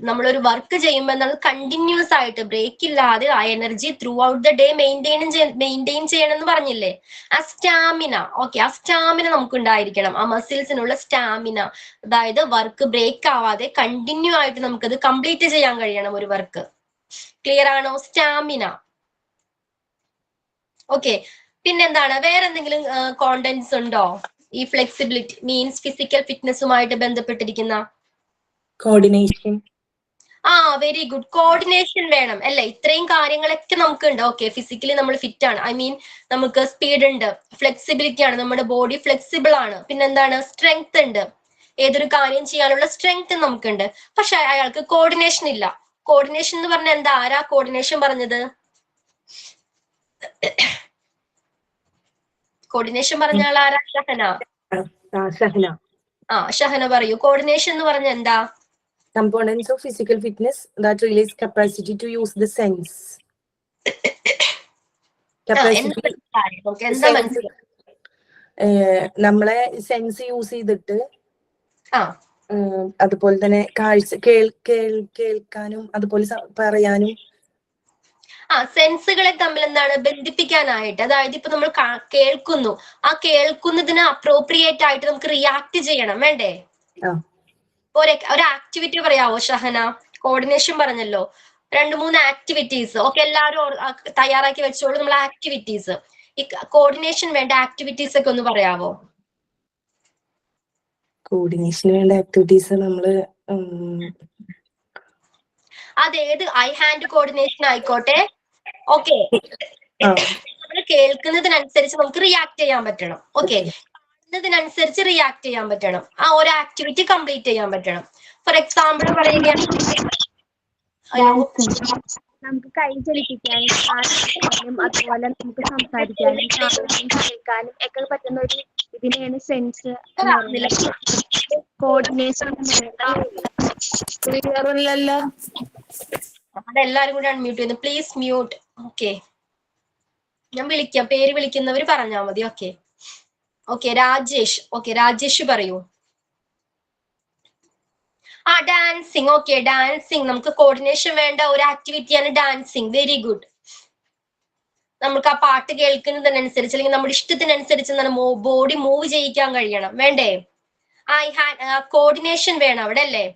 നമ്മളൊരു വർക്ക് ചെയ്യുമ്പോൾ എന്താണ്? കണ്ടിന്യൂസ് ആയിട്ട് ബ്രേക്ക് ഇല്ലാതെ ആ energy throughout the day maintain ചെയ്യണം എന്ന് പറഞ്ഞില്ലേ? ആ സ്റ്റാമിന. ഓക്കെ, ആ സ്റ്റാമിന നമുക്ക് ഉണ്ടായിരിക്കണം. ആ മസിൽസിനുള്ള സ്റ്റാമിന. അതായത് വർക്ക് ബ്രേക്ക് ആവാതെ കണ്ടിന്യൂ ആയിട്ട് നമുക്കത് കംപ്ലീറ്റ് ചെയ്യാൻ കഴിയണം ഒരു വർക്ക്. ക്ലിയർ ആണോ? സ്റ്റാമിന. ഓക്കെ, പിന്നെന്താണ്? വേറെ എന്തെങ്കിലും കോണ്ടന്റ്സ് ഉണ്ടോ? ഈ ഫ്ലെക്സിബിലിറ്റി മീൻസ് ഫിസിക്കൽ ഫിറ്റ്നസുമായിട്ട് ബന്ധപ്പെട്ടിരിക്കുന്ന കോർഡിനേഷൻ. Very good. കോർഡിനേഷൻ വേണം അല്ലെ? ഇത്രയും കാര്യങ്ങളൊക്കെ നമുക്കുണ്ട്. ഓക്കെ, ഫിസിക്കലി നമ്മൾ ഫിറ്റ് ആണ്. ഐ മീൻ നമുക്ക് സ്പീഡ് ഉണ്ട്, ഫ്ലെക്സിബിലിറ്റി ആണ്, നമ്മുടെ ബോഡി ഫ്ലെക്സിബിൾ ആണ്. പിന്നെന്താണ്? സ്ട്രെങ്ത് ഉണ്ട്. ഏതൊരു കാര്യം ചെയ്യാനുള്ള സ്ട്രെങ്ത് നമുക്കുണ്ട്. പക്ഷെ അയാൾക്ക് കോർഡിനേഷൻ ഇല്ല. കോർഡിനേഷൻ എന്ന് പറഞ്ഞാൽ എന്താ? ആരാ കോർഡിനേഷൻ പറഞ്ഞത്? കോർഡിനേഷൻ പറഞ്ഞാൽ ആരാ? ഷഹന. ഷഹന പറയൂ. കോർഡിനേഷൻ എന്ന് പറഞ്ഞ എന്താ? Components of physical fitness that release capacity to use the sense. നമ്മളെ സെൻസ് യൂസ് ചെയ്തിട്ട് അതുപോലെ തന്നെ കേൾക്കാനും അതുപോലെ പറയാനും. സെൻസുകളെ തമ്മിൽ എന്താണ് ബന്ധിപ്പിക്കാനായിട്ട്, അതായത് ഇപ്പൊ നമ്മൾ കേൾക്കുന്നു, ആ കേൾക്കുന്നതിന് അപ്രോപ്രിയേറ്റ് ആയിട്ട് നമുക്ക് റിയാക്ട് ചെയ്യണം, വേണ്ടേ? ഒരു ആക്ടിവിറ്റി പറയാവോ ഷഹന? കോർഡിനേഷൻ പറഞ്ഞല്ലോ, 2-3 ആക്ടിവിറ്റീസ്. ഓക്കെ, എല്ലാവരും തയ്യാറാക്കി വെച്ചോളൂ നമ്മൾ ആക്ടിവിറ്റീസ്. ഈ കോർഡിനേഷൻ വേണ്ട ആക്ടിവിറ്റീസ് ഒക്കെ ഒന്ന് പറയാവോ? കോർഡിനേഷന് വേണ്ട ആക്ടിവിറ്റീസ് നമ്മള് അതേത് ഐ ഹാൻഡ് കോർഡിനേഷൻ ആയിക്കോട്ടെ. ഓക്കെ, നമ്മൾ കേൾക്കുന്നതിനനുസരിച്ച് നമുക്ക് റിയാക്ട് ചെയ്യാൻ പറ്റണം. ഓക്കെ, കാണുന്നതിനനുസരിച്ച് റിയാക്ട് ചെയ്യാൻ പറ്റണം. ആ ഒരു ആക്ടിവിറ്റി കംപ്ലീറ്റ് ചെയ്യാൻ പറ്റണം. ഫോർ എക്സാമ്പിൾ പറയുകയാണെങ്കിൽ നമുക്ക് കൈ ചലിപ്പിക്കാനും അതുപോലെ നമുക്ക് സംസാരിക്കാനും കേൾക്കാനും ഒക്കെ പറ്റുന്ന ഒരു ഇതിനെയാണ് സെൻസ് കോർഡിനേഷൻ. അതെല്ലാരും കൂടി അൺമ്യൂട്ട് ചെയ്യുന്നു. Please mute. ഓക്കെ, ഞാൻ വിളിക്കാം, പേര് വിളിക്കുന്നവർ പറഞ്ഞാൽ മതി. Okay okay, Rajesh. Okay, Rajesh പറയൂ. ഡാൻസിങ്. ഓക്കെ, ഡാൻസിങ് നമുക്ക് കോർഡിനേഷൻ വേണ്ട ഒരു ആക്ടിവിറ്റിയാണ് ഡാൻസിങ്. Very good. നമുക്ക് ആ പാട്ട് കേൾക്കുന്നതിനനുസരിച്ച് അല്ലെങ്കിൽ നമ്മുടെ ഇഷ്ടത്തിനനുസരിച്ച് ബോഡി മൂവ് ചെയ്യിക്കാൻ കഴിയണം, വേണ്ടേ? കോർഡിനേഷൻ വേണം അവിടെ, അല്ലേ?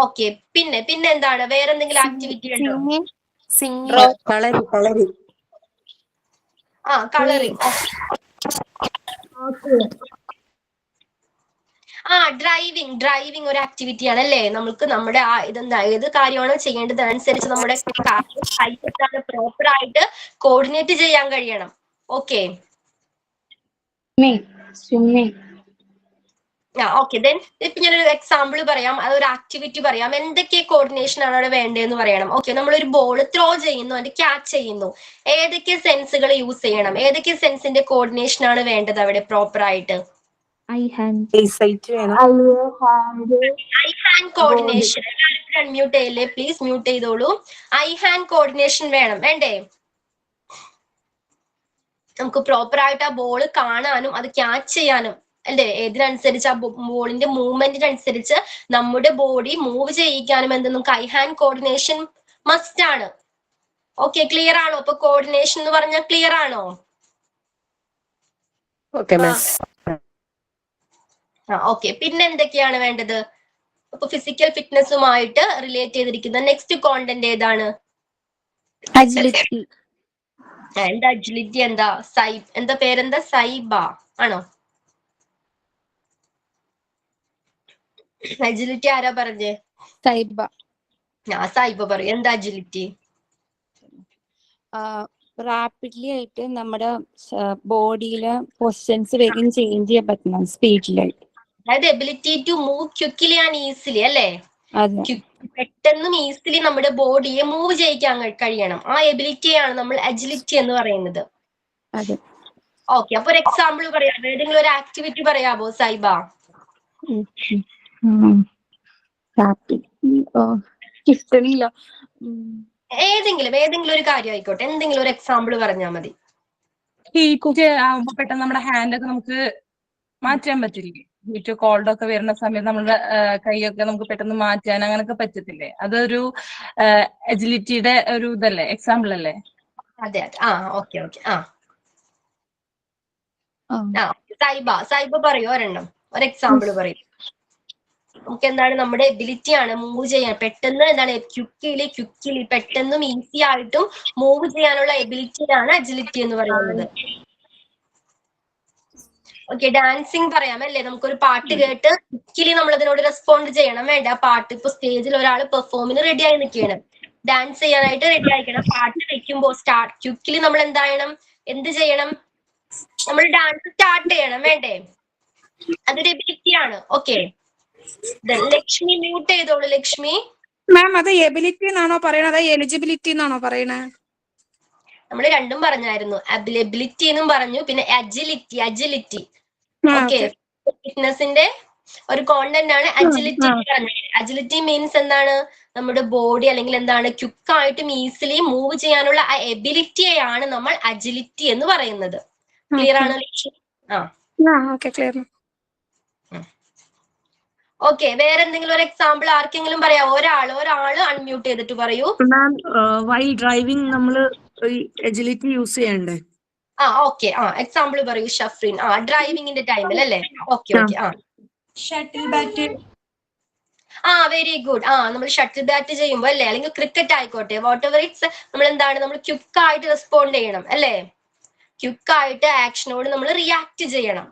ഓക്കെ, പിന്നെ എന്താണ്, വേറെ എന്തെങ്കിലും ആക്ടിവിറ്റി ഉണ്ടോ? കളറിങ്. ഡ്രൈവിംഗ് ഒരു ആക്ടിവിറ്റിയാണ്, അല്ലേ? നമുക്ക് നമ്മുടെ ഇതെന്താ, ഏത് കാര്യമാണോ ചെയ്യേണ്ടത് അതനുസരിച്ച് നമ്മുടെ പ്രോപ്പർ ആയിട്ട് കോർഡിനേറ്റ് ചെയ്യാൻ കഴിയണം. ഓക്കെ ഓക്കെ, ദെൻ ഇപ്പൊ ഞാനൊരു എക്സാമ്പിൾ പറയാം, അതൊരു ആക്ടിവിറ്റി പറയാം. എന്തൊക്കെ കോർഡിനേഷൻ ആണ് അവിടെ വേണ്ടതെന്ന് പറയണം. ഓക്കെ, നമ്മളൊരു ബോൾ ത്രോ ചെയ്യുന്നു, അതിന്റെ ക്യാച്ച് ചെയ്യുന്നു. ഏതൊക്കെ സെൻസുകൾ യൂസ് ചെയ്യണം? ഏതൊക്കെ സെൻസിന്റെ കോർഡിനേഷൻ ആണ് വേണ്ടത് അവിടെ പ്രോപ്പർ ആയിട്ട്? I hand coordination. എല്ലാവരും അൺമ്യൂട്ട് ചെയ്യില്ലേ? പ്ലീസ് മ്യൂട്ട് ചെയ്തോളൂ. ഐ ഹാൻഡ് കോർഡിനേഷൻ വേണം, വേണ്ടേ? നമുക്ക് പ്രോപ്പർ ആയിട്ട് ആ ബോൾ കാണാനും അത് ക്യാച്ച് ചെയ്യാനും, അല്ലേ? ഏതിനനുസരിച്ച് ആ ബോളിന്റെ മൂവ്മെന്റിനനുസരിച്ച് നമ്മുടെ ബോഡി മൂവ് ചെയ്യിക്കാനും എന്ത് നമുക്ക് ഐ ഹാൻഡ് കോർഡിനേഷൻ മസ്റ്റ് ആണ്. ഓക്കെ, ക്ലിയർ ആണോ? അപ്പൊ കോർഡിനേഷൻ എന്ന് പറഞ്ഞാൽ ക്ലിയർ ആണോ? ഓക്കെ, പിന്നെ എന്തൊക്കെയാണ് വേണ്ടത്? അപ്പൊ ഫിസിക്കൽ ഫിറ്റ്നസുമായിട്ട് റിലേറ്റ് ചെയ്തിരിക്കുന്ന നെക്സ്റ്റ് കോണ്ടന്റ് ഏതാണ്? അജിലിറ്റി. എന്താ അജിലിറ്റി? എന്താ പേരെന്താ? സൈബ ആണോ? അജിലിറ്റി ആരാ പറഞ്ഞേ? സൈബ. സൈബ പറയൂ, എന്താ അജിലിറ്റി? റാപ്പിഡ്ലി ആയിട്ട് നമ്മുടെ ബോഡിയിലെ പൊസിഷൻസ് വേഗം ചേഞ്ച് ചെയ്യാൻ പറ്റണം സ്പീഡിലായിട്ട്. അതായത് ability to move quickly and easily, അല്ലേ? പെട്ടെന്നും ഈസിലി നമ്മുടെ ബോഡിയെ മൂവ് ചെയ്യിക്കാൻ കഴിയണം. ആ എബിലിറ്റിയാണ് നമ്മൾ അജിലിറ്റി എന്ന് പറയുന്നത്. ഓക്കെ, അപ്പൊ ഒരു എക്സാമ്പിൾ പറയാമോ? ഏതെങ്കിലും ഒരു ആക്ടിവിറ്റി പറയാമോ സൈബ? ഏതെങ്കിലും ഒരു കാര്യം ആയിക്കോട്ടെ, എന്തെങ്കിലും ഒരു എക്സാമ്പിൾ പറഞ്ഞാൽ മതി. കുക്ക് ആവുമ്പോ പെട്ടെന്ന് നമ്മുടെ ഹാൻഡൊക്കെ നമുക്ക് മാറ്റാൻ പറ്റില്ലേ? വീട്ടിൽ കോൾഡ് ഒക്കെ വരുന്ന സമയത്ത് നമ്മുടെ കൈയൊക്കെ നമുക്ക് പെട്ടെന്ന് മാറ്റാൻ അങ്ങനൊക്കെ പറ്റത്തില്ലേ? അതൊരു അജിലിറ്റിയുടെ ഒരു ഇതല്ലേ, എക്സാമ്പിൾ അല്ലേ? അതെ. ഓക്കെ. സൈബ പറയൂ ഒരെണ്ണം, ഒരു എക്സാമ്പിൾ പറയൂ. നമുക്ക് എന്താണ് നമ്മുടെ എബിലിറ്റി ആണ് മൂവ് ചെയ്യാൻ, പെട്ടെന്ന് എന്താണ് ക്വിക്കിലി പെട്ടെന്നും ഈസി ആയിട്ടും മൂവ് ചെയ്യാനുള്ള എബിലിറ്റിയാണ് അജിലിറ്റി എന്ന് പറയുന്നത്. ഓക്കെ, ഡാൻസിങ് പറയാം, അല്ലേ? നമുക്കൊരു പാട്ട് കേട്ട് ക്വിക്കിലി നമ്മൾ അതിനോട് റെസ്പോണ്ട് ചെയ്യണം, വേണ്ട? ആ പാട്ട് ഇപ്പൊ സ്റ്റേജിൽ ഒരാൾ പെർഫോമിന് റെഡി ആയി നിൽക്കുകയാണ്, ഡാൻസ് ചെയ്യാനായിട്ട് റെഡി ആയിക്കണം. പാട്ട് വെക്കുമ്പോൾ ക്വിക്കിലി നമ്മൾ എന്ത് ചെയ്യണം? നമ്മൾ ഡാൻസ് സ്റ്റാർട്ട് ചെയ്യണം, വേണ്ടേ? അതൊരു എബിലിറ്റി ആണ്. ഓക്കെ, ലക്ഷ്മി മ്യൂട്ട് ചെയ്തോളൂ. ലക്ഷ്മി മാം, അത് എബിലിറ്റി എന്നാണോ പറയണത്, അതോ എലിജിബിലിറ്റി എന്നാണോ പറയണേ? നമ്മൾ രണ്ടും പറഞ്ഞായിരുന്നു. എബിലിറ്റി എന്നും പറഞ്ഞു, പിന്നെ അജിലിറ്റി. ഓക്കെ, ഫിറ്റ്നസിന്റെ ഒരു കോണ്ടന്റ് ആണ് അജിലിറ്റി. അജിലിറ്റി മീൻസ് എന്താണ്? നമ്മുടെ ബോഡി അല്ലെങ്കിൽ എന്താണ് ക്വിക്കായിട്ടും ഈസിലി മൂവ് ചെയ്യാനുള്ള ആ എബിലിറ്റിയെയാണ് നമ്മൾ അജിലിറ്റി എന്ന് പറയുന്നത്. ക്ലിയർ ആണോ ലക്ഷ്മി? ക്ലിയർ. ഓക്കെ, വേറെ എന്തെങ്കിലും ഒരു എക്സാമ്പിൾ ആർക്കെങ്കിലും പറയാമോ? ഒരാള് അൺമ്യൂട്ട് ചെയ്തിട്ട് പറയൂ. മാം വൈൽ ഡ്രൈവിംഗ് നമ്മള് എജിലിറ്റി യൂസ് ചെയ്യണ്ടേ? ഓക്കെ, എക്സാമ്പിൾ പറയൂ ഷഫ്രീൻ. ഡ്രൈവിംഗിന്റെ ടൈമിൽ അല്ലേ? Okay. Shuttle bat. Very good. നമ്മൾ ഷട്ടിൽ ബാറ്റ് ചെയ്യുമ്പോൾ അല്ലേ, അല്ലെങ്കിൽ ക്രിക്കറ്റ് ആയിക്കോട്ടെ, വാട്ട് എവർ ഇറ്റ്സ്, നമ്മൾ ക്വിക്ക് ആയിട്ട് റെസ്പോണ്ട് ചെയ്യണം അല്ലേ? ക്വിക്ക് ആയിട്ട് ആക്ഷനോട് നമ്മൾ റിയാക്ട് ചെയ്യണം.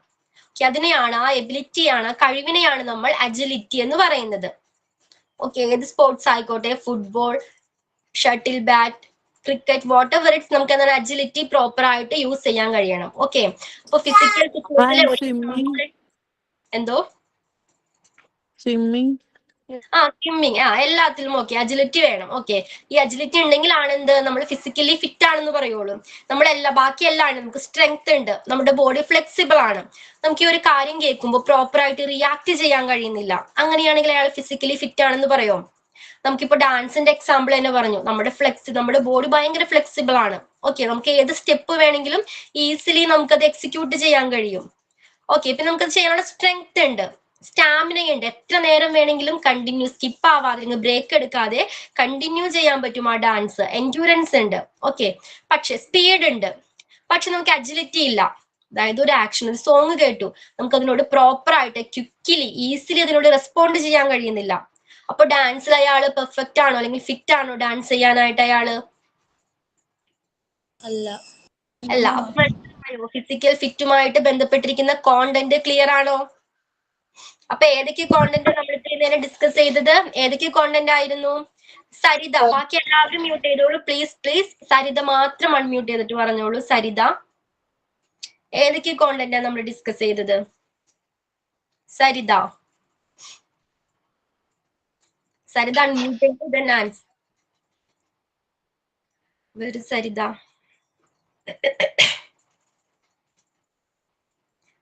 അതിനെയാണ്, ആ എബിലിറ്റിയാണ്, കഴിവിനെയാണ് നമ്മൾ അജിലിറ്റി എന്ന് പറയുന്നത്. ഓക്കെ, ഏത് സ്പോർട്സ് ആയിക്കോട്ടെ, football, shuttle bat, cricket, what ever it's, നമുക്ക് എന്താണ് അജിലിറ്റി പ്രോപ്പർ ആയിട്ട് യൂസ് ചെയ്യാൻ കഴിയണം. ഓക്കെ, അപ്പൊ ഫിസിക്കൽ ഫിറ്റ്നസിലെ എന്തോ സ്വിമ്മിങ് സ്വിമ്മിങ് എല്ലാത്തിലും ഓക്കെ അജിലിറ്റി വേണം. ഓക്കെ, ഈ അജിലിറ്റി ഉണ്ടെങ്കിലാണ് നമ്മൾ ഫിസിക്കലി ഫിറ്റ് ആണെന്ന് പറയുള്ളൂ. ബാക്കി എല്ലാം ആണ്, നമുക്ക് സ്ട്രെങ്ത് ഉണ്ട്, നമ്മുടെ ബോഡി ഫ്ലെക്സിബിൾ ആണ്. നമുക്ക് ഈ ഒരു കാര്യം കേൾക്കുമ്പോൾ പ്രോപ്പർ ആയിട്ട് റിയാക്ട് ചെയ്യാൻ കഴിയുന്നില്ല, അങ്ങനെയാണെങ്കിൽ അയാൾ ഫിസിക്കലി ഫിറ്റ് ആണെന്ന് പറയോ? നമുക്കിപ്പോ ഡാൻസിന്റെ എക്സാമ്പിൾ തന്നെ പറഞ്ഞു, നമ്മുടെ ബോഡി ഭയങ്കര ഫ്ലെക്സിബിൾ ആണ്. ഓക്കെ, നമുക്ക് ഏത് സ്റ്റെപ്പ് വേണമെങ്കിലും ഈസിലി നമുക്കത് എക്സിക്യൂട്ട് ചെയ്യാൻ കഴിയും. ഓക്കെ, ഇപ്പൊ നമുക്കത് ചെയ്യാനുള്ള സ്ട്രെങ്ത് ഉണ്ട്, സ്റ്റാമിന ഉണ്ട്, എത്ര നേരം വേണമെങ്കിലും കണ്ടിന്യൂ, സ്കിപ്പ് ആവാതെ, ബ്രേക്ക് എടുക്കാതെ കണ്ടിന്യൂ ചെയ്യാൻ പറ്റും ആ ഡാൻസ്. എൻഡ്യൂറൻസ് ഉണ്ട്. ഓക്കെ, പക്ഷെ സ്പീഡ് ഉണ്ട്, പക്ഷെ നമുക്ക് അജിലിറ്റി ഇല്ല. അതായത് ഒരു ആക്ഷൻ, ഒരു സോങ് കേട്ടു, നമുക്ക് അതിനോട് പ്രോപ്പർ ആയിട്ട് ക്വിക്കിലി ഈസിലി അതിനോട് റെസ്പോണ്ട് ചെയ്യാൻ കഴിയുന്നില്ല. അപ്പൊ ഡാൻസിൽ അയാള് പെർഫെക്റ്റ് ആണോ, അല്ലെങ്കിൽ ഫിറ്റ് ആണോ ഡാൻസ് ചെയ്യാനായിട്ട് അയാള്? അല്ല. അപ്പൊ ഫിസിക്കൽ ഫിറ്റുമായിട്ട് ബന്ധപ്പെട്ടിരിക്കുന്ന കോണ്ടന്റ് ക്ലിയർ ആണോ? അപ്പൊ ഏതൊക്കെ കോണ്ടന്റ് നമ്മൾ ഇന്നലെ ഡിസ്കസ് ചെയ്തത്? ഏതൊക്കെ കോണ്ടന്റ് ആയിരുന്നു? സരിത, ബാക്കി എല്ലാവരും മ്യൂട്ട് ചെയ്തോളൂ പ്ലീസ്. സരിത മാത്രം അൺമ്യൂട്ട് ചെയ്തിട്ട് പറഞ്ഞോളൂ. സരിത, ഏതൊക്കെ കോണ്ടന്റാ നമ്മൾ ഡിസ്കസ് ചെയ്തത്? സരിത അൺമ്യൂട്ട് ചെയ്ത് then answer. Where is Sarida?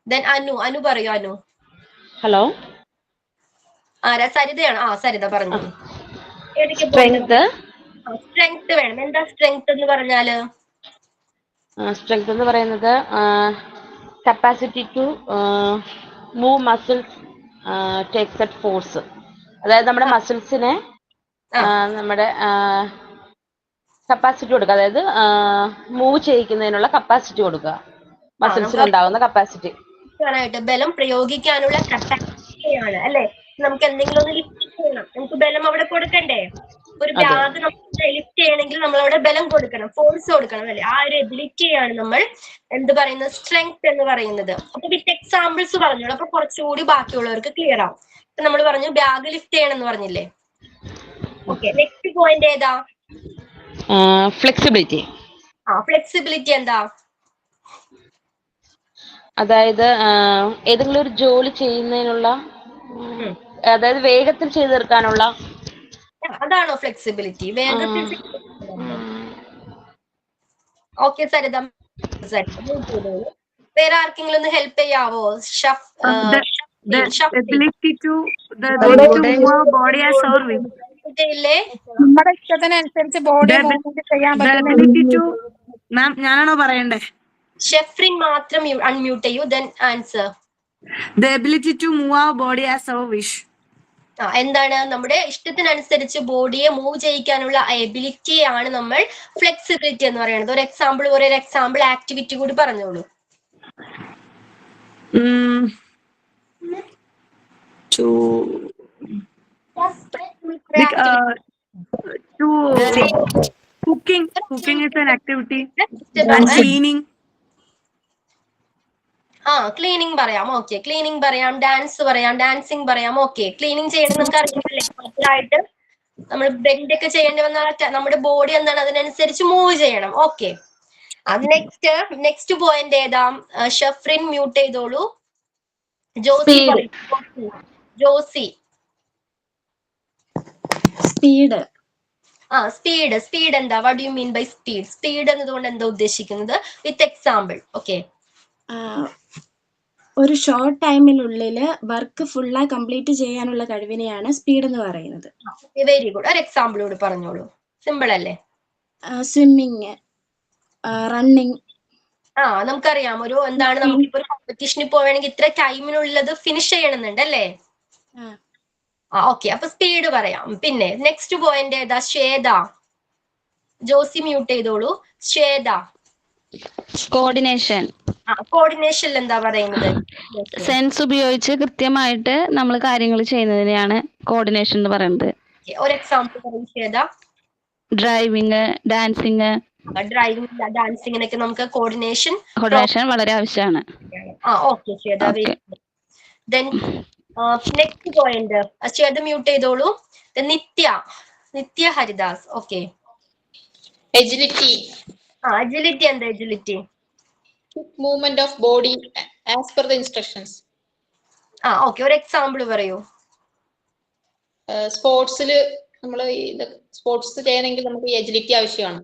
then Anu പറയൂ. അനു. ഹലോ, സരിതയാണ്. സരിത പറഞ്ഞു. സ്ട്രെങ്ത് വേണം. എന്താ സ്ട്രെങ്ത് എന്ന് പറഞ്ഞാല്? സ്ട്രെങ്ത് എന്ന് പറയുന്നത് capacity to move muscles takes at force. അതായത് നമ്മുടെ മസിൽസിനെ നമ്മുടെ കപ്പാസിറ്റി കൊടുക്കുക, അതായത് മൂവ് ചെയ്യിക്കുന്നതിനുള്ള കപ്പാസിറ്റി കൊടുക്കുക, മസിൽസിന് ഉണ്ടാകുന്ന കപ്പാസിറ്റി. ബലം പ്രയോഗിക്കാനുള്ള കപ്പാസിറ്റിയാണ് അല്ലെ? നമുക്ക് എന്തെങ്കിലും ഒന്ന് ലിഫ്റ്റ് ചെയ്യണം, നമുക്ക് ബലം അവിടെ കൊടുക്കണ്ടേ? ഒരു ബാഗ് നമുക്ക് ലിഫ്റ്റ് ചെയ്യണമെങ്കിൽ നമ്മൾ അവിടെ ബലം കൊടുക്കണം, ഫോഴ്സ് കൊടുക്കണം അല്ലെ? ആ ഒരു എബിലിറ്റിയാണ് നമ്മൾ എന്ത് പറയുന്നത്, സ്ട്രെങ്ത് എന്ന് പറയുന്നത്. അപ്പൊ വിത്ത് എക്സാമ്പിൾസ് പറഞ്ഞോളൂ, അപ്പൊ കുറച്ചുകൂടി ബാക്കിയുള്ളവർക്ക് ക്ലിയർ ആവും. നമ്മൾ പറഞ്ഞു ബാഗ് ലിഫ്റ്റ് ചെയ്യണം എന്ന് പറഞ്ഞില്ലേ? ഓക്കെ, നെക്സ്റ്റ് പോയിന്റ് ഏതാ? ഫ്ലെക്സിബിലിറ്റി. ഫ്ലെക്സിബിലിറ്റി എന്താ? അതായത് ഏതെങ്കിലും ഒരു ജോലി ചെയ്യുന്നതിനുള്ള, അതായത് വേഗത്തിൽ ചെയ്തു തീർക്കാനുള്ള, അതാണോ ഫ്ലെക്സിബിലിറ്റി? വേഗത്തിൽ. ഓക്കെ സരിത, വേറെ ആർക്കെങ്കിലും ഒന്ന് ഹെൽപ്പ് ചെയ്യാവോ? നമ്മുടെ ഇഷ്ടത്തിനനുസരിച്ച് ബോഡി മൂവ്മെന്റ് ചെയ്യാൻ പറ്റുന്ന. മാം ഞാനാണോ പറയണ്ടേ? ഷെഫ്രിൻ മാത്രം അൺമ്യൂട്ട് ചെയ്യൂ, then answer. The ability to move our body as our wish. എന്താണ്? നമ്മുടെ ഇഷ്ടത്തിനനുസരിച്ച് ബോഡിയെ മൂവ് ചെയ്യിക്കാനുള്ള എബിലിറ്റി ആണ് നമ്മൾ ഫ്ലെക്സിബിലിറ്റി എന്ന് പറയുന്നത്. ഒരു എക്സാമ്പിൾ ആക്ടിവിറ്റി കൂടി പറഞ്ഞോളൂ. Cooking is an activity. And cleaning. Cleaning പറയാം. ഓക്കെ, ക്ലീനിങ് പറയാം, ഡാൻസ് പറയാം, ഡാൻസിങ് പറയാം. ഓക്കെ, ക്ലീനിങ് ചെയ്യണം നമുക്ക് അറിയില്ലേ? പ്രോപ്പറായിട്ട് നമ്മൾ ബെൻഡ് ഒക്കെ ചെയ്യേണ്ടി വന്നാൽ നമ്മുടെ ബോഡി എന്താണ് അതിനനുസരിച്ച് മൂവ് ചെയ്യണം. ഓക്കെ, അത് നെക്സ്റ്റ് പോയിന്റ് ഏതാ? ഷഫ്രിൻ മ്യൂട്ട് ചെയ്തോളൂ. ജോസി. സ്പീഡ് എന്താ? What do you mean by speed? Speed എന്നതുകൊണ്ട് എന്താ ഉദ്ദേശിക്കുന്നത്? With example. ഓക്കെ, ഒരു ഷോർട്ട് ടൈമിനുള്ളിൽ വർക്ക് ഫുള്ളായി കംപ്ലീറ്റ് ചെയ്യാനുള്ള കഴിവിനെയാണ് സ്പീഡ് എന്ന് പറയുന്നത്. Very good. ഒരു എക്സാമ്പിൾ കൂടി പറഞ്ഞോളൂ. സിമ്പിൾ അല്ലേ? Swimming, running. നമുക്കറിയാം, നമുക്കിപ്പോ ഒരു കോമ്പറ്റീഷനിൽ പോവുകയാണെങ്കിൽ ഇത്ര ടൈമിനുള്ളത് ഫിനിഷ് ചെയ്യണമെന്നുണ്ട് അല്ലേ? ഓക്കെ, അപ്പൊ സ്പീഡ് പറയാം. പിന്നെ നെക്സ്റ്റ് പോയിന്റ് ഏതാ? ശ്വേത. ജോസി മ്യൂട്ട് ചെയ്തോളൂ. ശ്വേത. കോർഡിനേഷൻ. കോർഡിനേഷനിൽ എന്താ പറയുന്നത്? സെൻസ് ഉപയോഗിച്ച് കൃത്യമായിട്ട് നമ്മൾ കാര്യങ്ങൾ ചെയ്യുന്നതിനെയാണ് കോർഡിനേഷൻ എന്ന് പറയുന്നത്. ഒരു എക്സാമ്പിൾ പറയും ശ്വേത. Driving, dancing. ഡ്രൈവിംഗ്, ഡാൻസിങ്ങിനൊക്കെ നമുക്ക് കോർഡിനേഷൻ വളരെ ആവശ്യമാണ്. Okay Shweta. Then next point Shweta mute ചെയ്തോളൂ. Nithya Haridas. Okay. Agility. Agility എന്താ? Agility movement of body as per the instructions. Okay, ഒരു എക്സാമ്പിൾ പറയൂ. സ്പോർട്സിൽ നമ്മൾ സ്പോർട്സ് ചെയ്യണമെങ്കിൽ നമുക്ക് എജിലിറ്റി ആവശ്യമാണ്.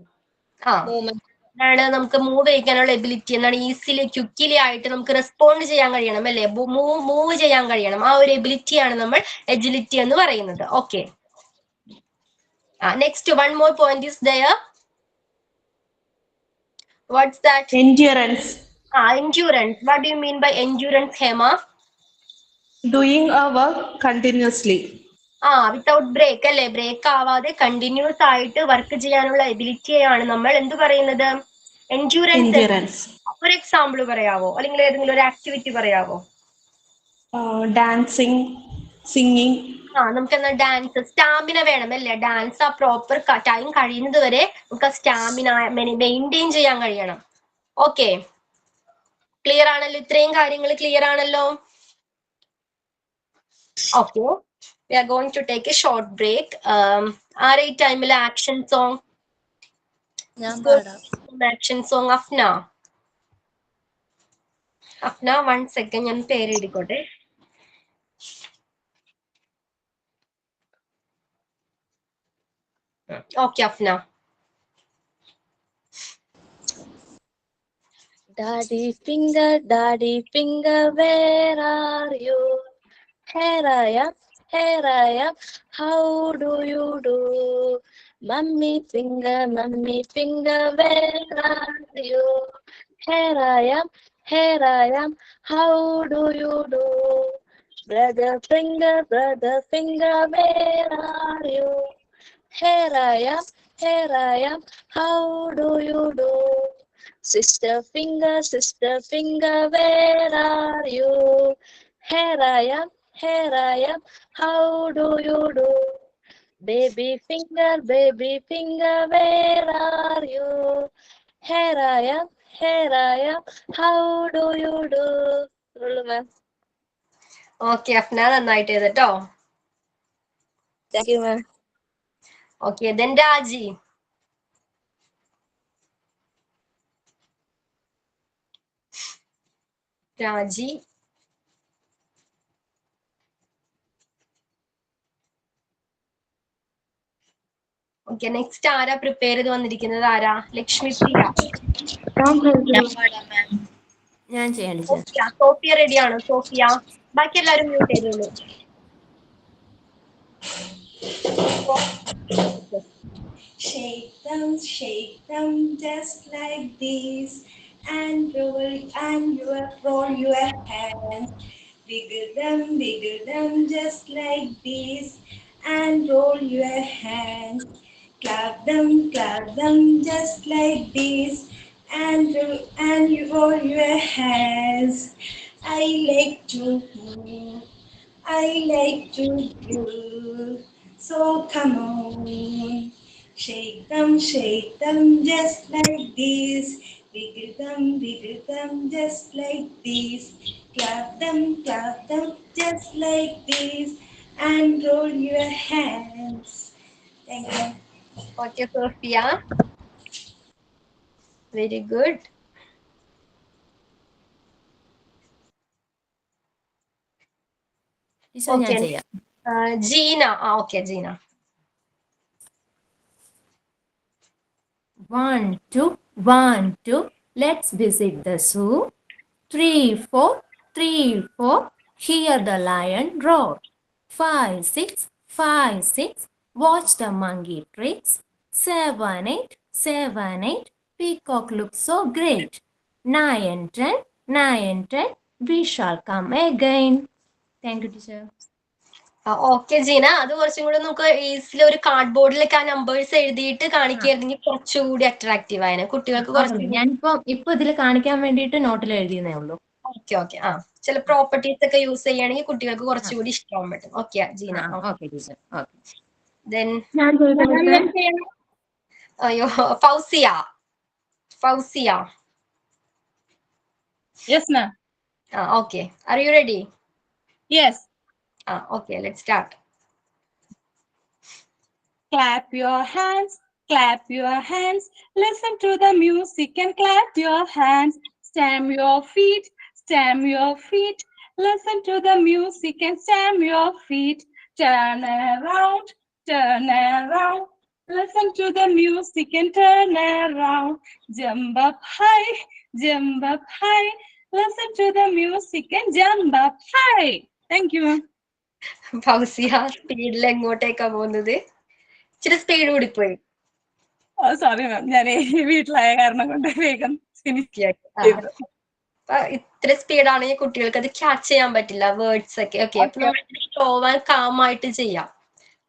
ആണ് നമുക്ക് മൂവ് ചെയ്യിക്കാനുള്ള എബിലിറ്റി എന്താണ്? ഈസിലി ക്വിക്കിലി ആയിട്ട് നമുക്ക് റെസ്പോണ്ട് ചെയ്യാൻ കഴിയണം അല്ലെ? മൂവ് ചെയ്യാൻ കഴിയണം. ആ ഒരു എബിലിറ്റിയാണ് നമ്മൾ എജിലിറ്റി എന്ന് പറയുന്നത്. Okay. Next one more point is there. What's that? Endurance. Endurance. What do you mean by endurance, Hema? Doing a work continuously. Without break അല്ലെ? ബ്രേക്ക് ആവാതെ കണ്ടിന്യൂസ് ആയിട്ട് വർക്ക് ചെയ്യാനുള്ള എബിലിറ്റിയാണ് നമ്മൾ എന്ത് പറയുന്നത്? എൻഡ്യൂറൻസ്. ഒരു എക്സാമ്പിൾ പറയാവോ? അല്ലെങ്കിൽ ഏതെങ്കിലും ഒരു ആക്ടിവിറ്റി പറയാവോ? Dancing, singing. നമുക്ക് എന്നാ ഡാൻസ്. സ്റ്റാമിന വേണം അല്ലേ? ഡാൻസ് ആ പ്രോപ്പർ ടൈം കഴിയുന്നത് വരെ നമുക്ക് ആ സ്റ്റാമിന മെയിൻറ്റെയിൻ ചെയ്യാൻ കഴിയണം. ഓക്കെ, ക്ലിയർ ആണല്ലോ? ഇത്രയും കാര്യങ്ങൾ ക്ലിയർ ആണല്ലോ? Okay, we are going to take a short break. ആരെ ഈ ടൈമിൽ action song? Action song Afna. 1 second, ഞാൻ പേര് എഴുതിക്കോട്ടെ. Okay, Afna. Daddy finger, where are you? Here I am, how do you do? Mummy finger, where are you? Here I am, how do you do? Brother finger, where are you? Here I am, how do you do? Sister finger, where are you? Here I am, how do you do? Baby finger, where are you? Here I am, how do you do? Okay, Afna, നന്നായിട്ട് ചെയ്തട്ടോ. Thank you, ma'am. Okay, then Raji. Okay, next ആരാ prepare ചെയ്ത് വന്നിരിക്കുന്നത്? ആരാ? ലക്ഷ്മി പ്രിയ. ഞാൻ ചെയ്യണം. Sophia ready ആണോ? Sophia. ബാക്കി എല്ലാവരും മ്യൂട്ട് ചെയ്തോളൂ. Shake them just like this, and roll your hands. Wiggle them just like this, and roll your hands. Clap them just like this, and you roll your hands. I like to do. So come on. Shake them just like this. Wiggle them just like this. Clap them just like this, and roll your hands. Thank you. Okay, Sophia. Very good. Okay. Gina. Okay, Gina. 1, 2, let's visit the zoo. 3, 4, hear the lion roar. 5, 6, watch the monkey tricks. 7, 8, peacock looks so great. 9, 10, we shall come again. Thank you, teacher. Okay Jeena, അത് കുറച്ചും കൂടെ നമുക്ക് easily ഒരു card ബോർഡിലൊക്കെ ആ numbers എഴുതിയിട്ട് കാണിക്കുകയായിരുന്നെങ്കിൽ കുറച്ചുകൂടി attractive ആയനെ കുട്ടികൾക്ക് കുറച്ച്. ഞാനിപ്പോ ഇതിൽ കാണിക്കാൻ വേണ്ടിയിട്ട് നോട്ടിൽ എഴുതിയെന്നേ ഉള്ളൂ. Okay okay. ആ ചില പ്രോപ്പർട്ടീസ് ഒക്കെ യൂസ് ചെയ്യുകയാണെങ്കിൽ കുട്ടികൾക്ക് കുറച്ചുകൂടി ഇഷ്ടമാവാൻ പറ്റും. ഓക്കെ ജീന. Then അയ്യോ Fousiya. Yes, ma'am. Okay. Are you ready? Yes. Okay, let's start. Clap your hands, clap your hands. Listen to the music and clap your hands. Stamp your feet, stamp your feet. Listen to the music and stamp your feet. Turn around, turn around. Listen to the music and turn around. Jump up high, jump up high. Listen to the music and jump up high. Thank you, ma'am. Fousiya സ്പീഡിൽ എങ്ങോട്ടേക്കാ പോകുന്നത്? ഇച്ചിരി speed കൂടി പോയി. Sorry ma'am, ഞാൻ വീട്ടിലായ കാരണം കൊണ്ട് വേഗം ഇത്ര സ്പീഡാണെങ്കിൽ കുട്ടികൾക്ക് അത് ക്യാച്ച് ചെയ്യാൻ പറ്റില്ല വേർഡ്സ് ഒക്കെ. ഓക്കെ, അപ്പൊ നമ്മൾ പോവാൻ കാമായിട്ട് ചെയ്യാം.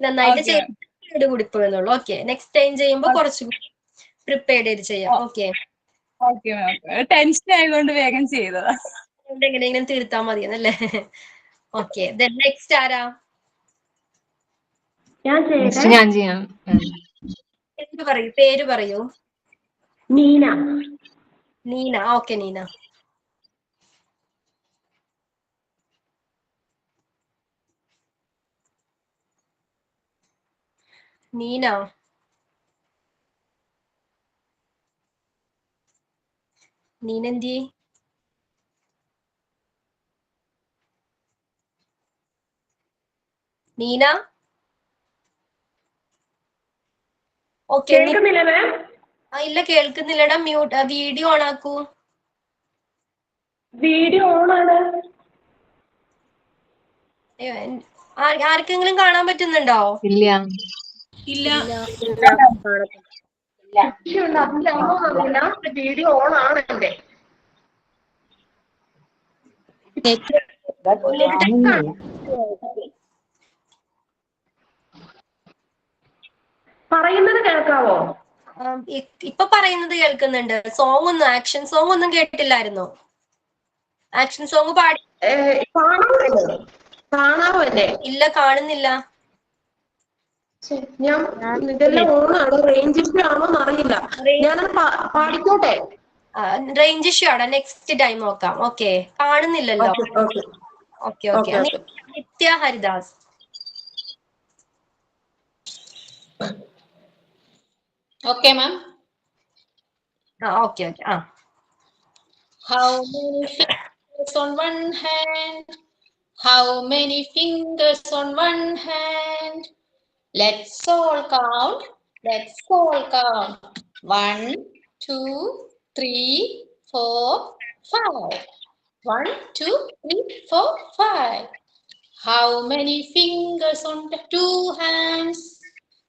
നന്നായിട്ട് സ്പീഡ് കൂടി പോയെന്നുള്ളൂ. ഓക്കെ, നെക്സ്റ്റ് ടൈം ചെയ്യുമ്പോൾ കുറച്ചുകൂടി പ്രിപ്പയർഡ് ചെയ്ത് ചെയ്യാം. ഓക്കെ ടെൻഷൻ ആയതുകൊണ്ട് വേഗം ചെയ്തതാ. എങ്ങനെയെങ്കിലും തീർത്താൽ മതിയെന്നല്ലേ? ഓക്കെ, നെക്സ്റ്റ് ആരാ? ഞാൻ ചെയ്യാം. പേര് പറയൂ. നീന. ഓക്കെ നീന. നീനന്തി നീന. ഓക്കെ, ഇല്ല കേൾക്കുന്നില്ലടാ. മ്യൂട്ട് വീഡിയോ ഓൺ ആക്കൂ. വീഡിയോ ഓണാണ്. ആർക്കെങ്കിലും കാണാൻ പറ്റുന്നുണ്ടോ? ഇല്ല. വീഡിയോ ഓൺ ആണ് എന്റെ. പറയുന്നത് കേൾക്കാവോ? ഇപ്പൊ പറയുന്നത് കേൾക്കുന്നുണ്ട്. ആക്ഷൻ സോങ് ഒന്നും കേട്ടിട്ടില്ലായിരുന്നു. ആക്ഷൻ സോങ് പാടി കാണാവോ എന്നെ? ഇല്ല, കാണുന്നില്ല. ഞാൻ ഇതെല്ലാം ഓണാണ്. റേഞ്ച് ഇഷ്യൂ ആണോന്ന് അറിയില്ല. ഞാനത് പാടിക്കോട്ടെ? റേഞ്ച് ഇഷ്യൂ ആണ്. നെക്സ്റ്റ് ടൈം നോക്കാം. ഓക്കെ, കാണുന്നില്ലല്ലോ. Okay. Nithya Haridas. Okay, ma'am. Okay. How many fingers on one hand? How many fingers on one hand? Let's all count. 1, 2, 3, 4, 5. 1, 2, 3, 4, 5. How many fingers on the two hands?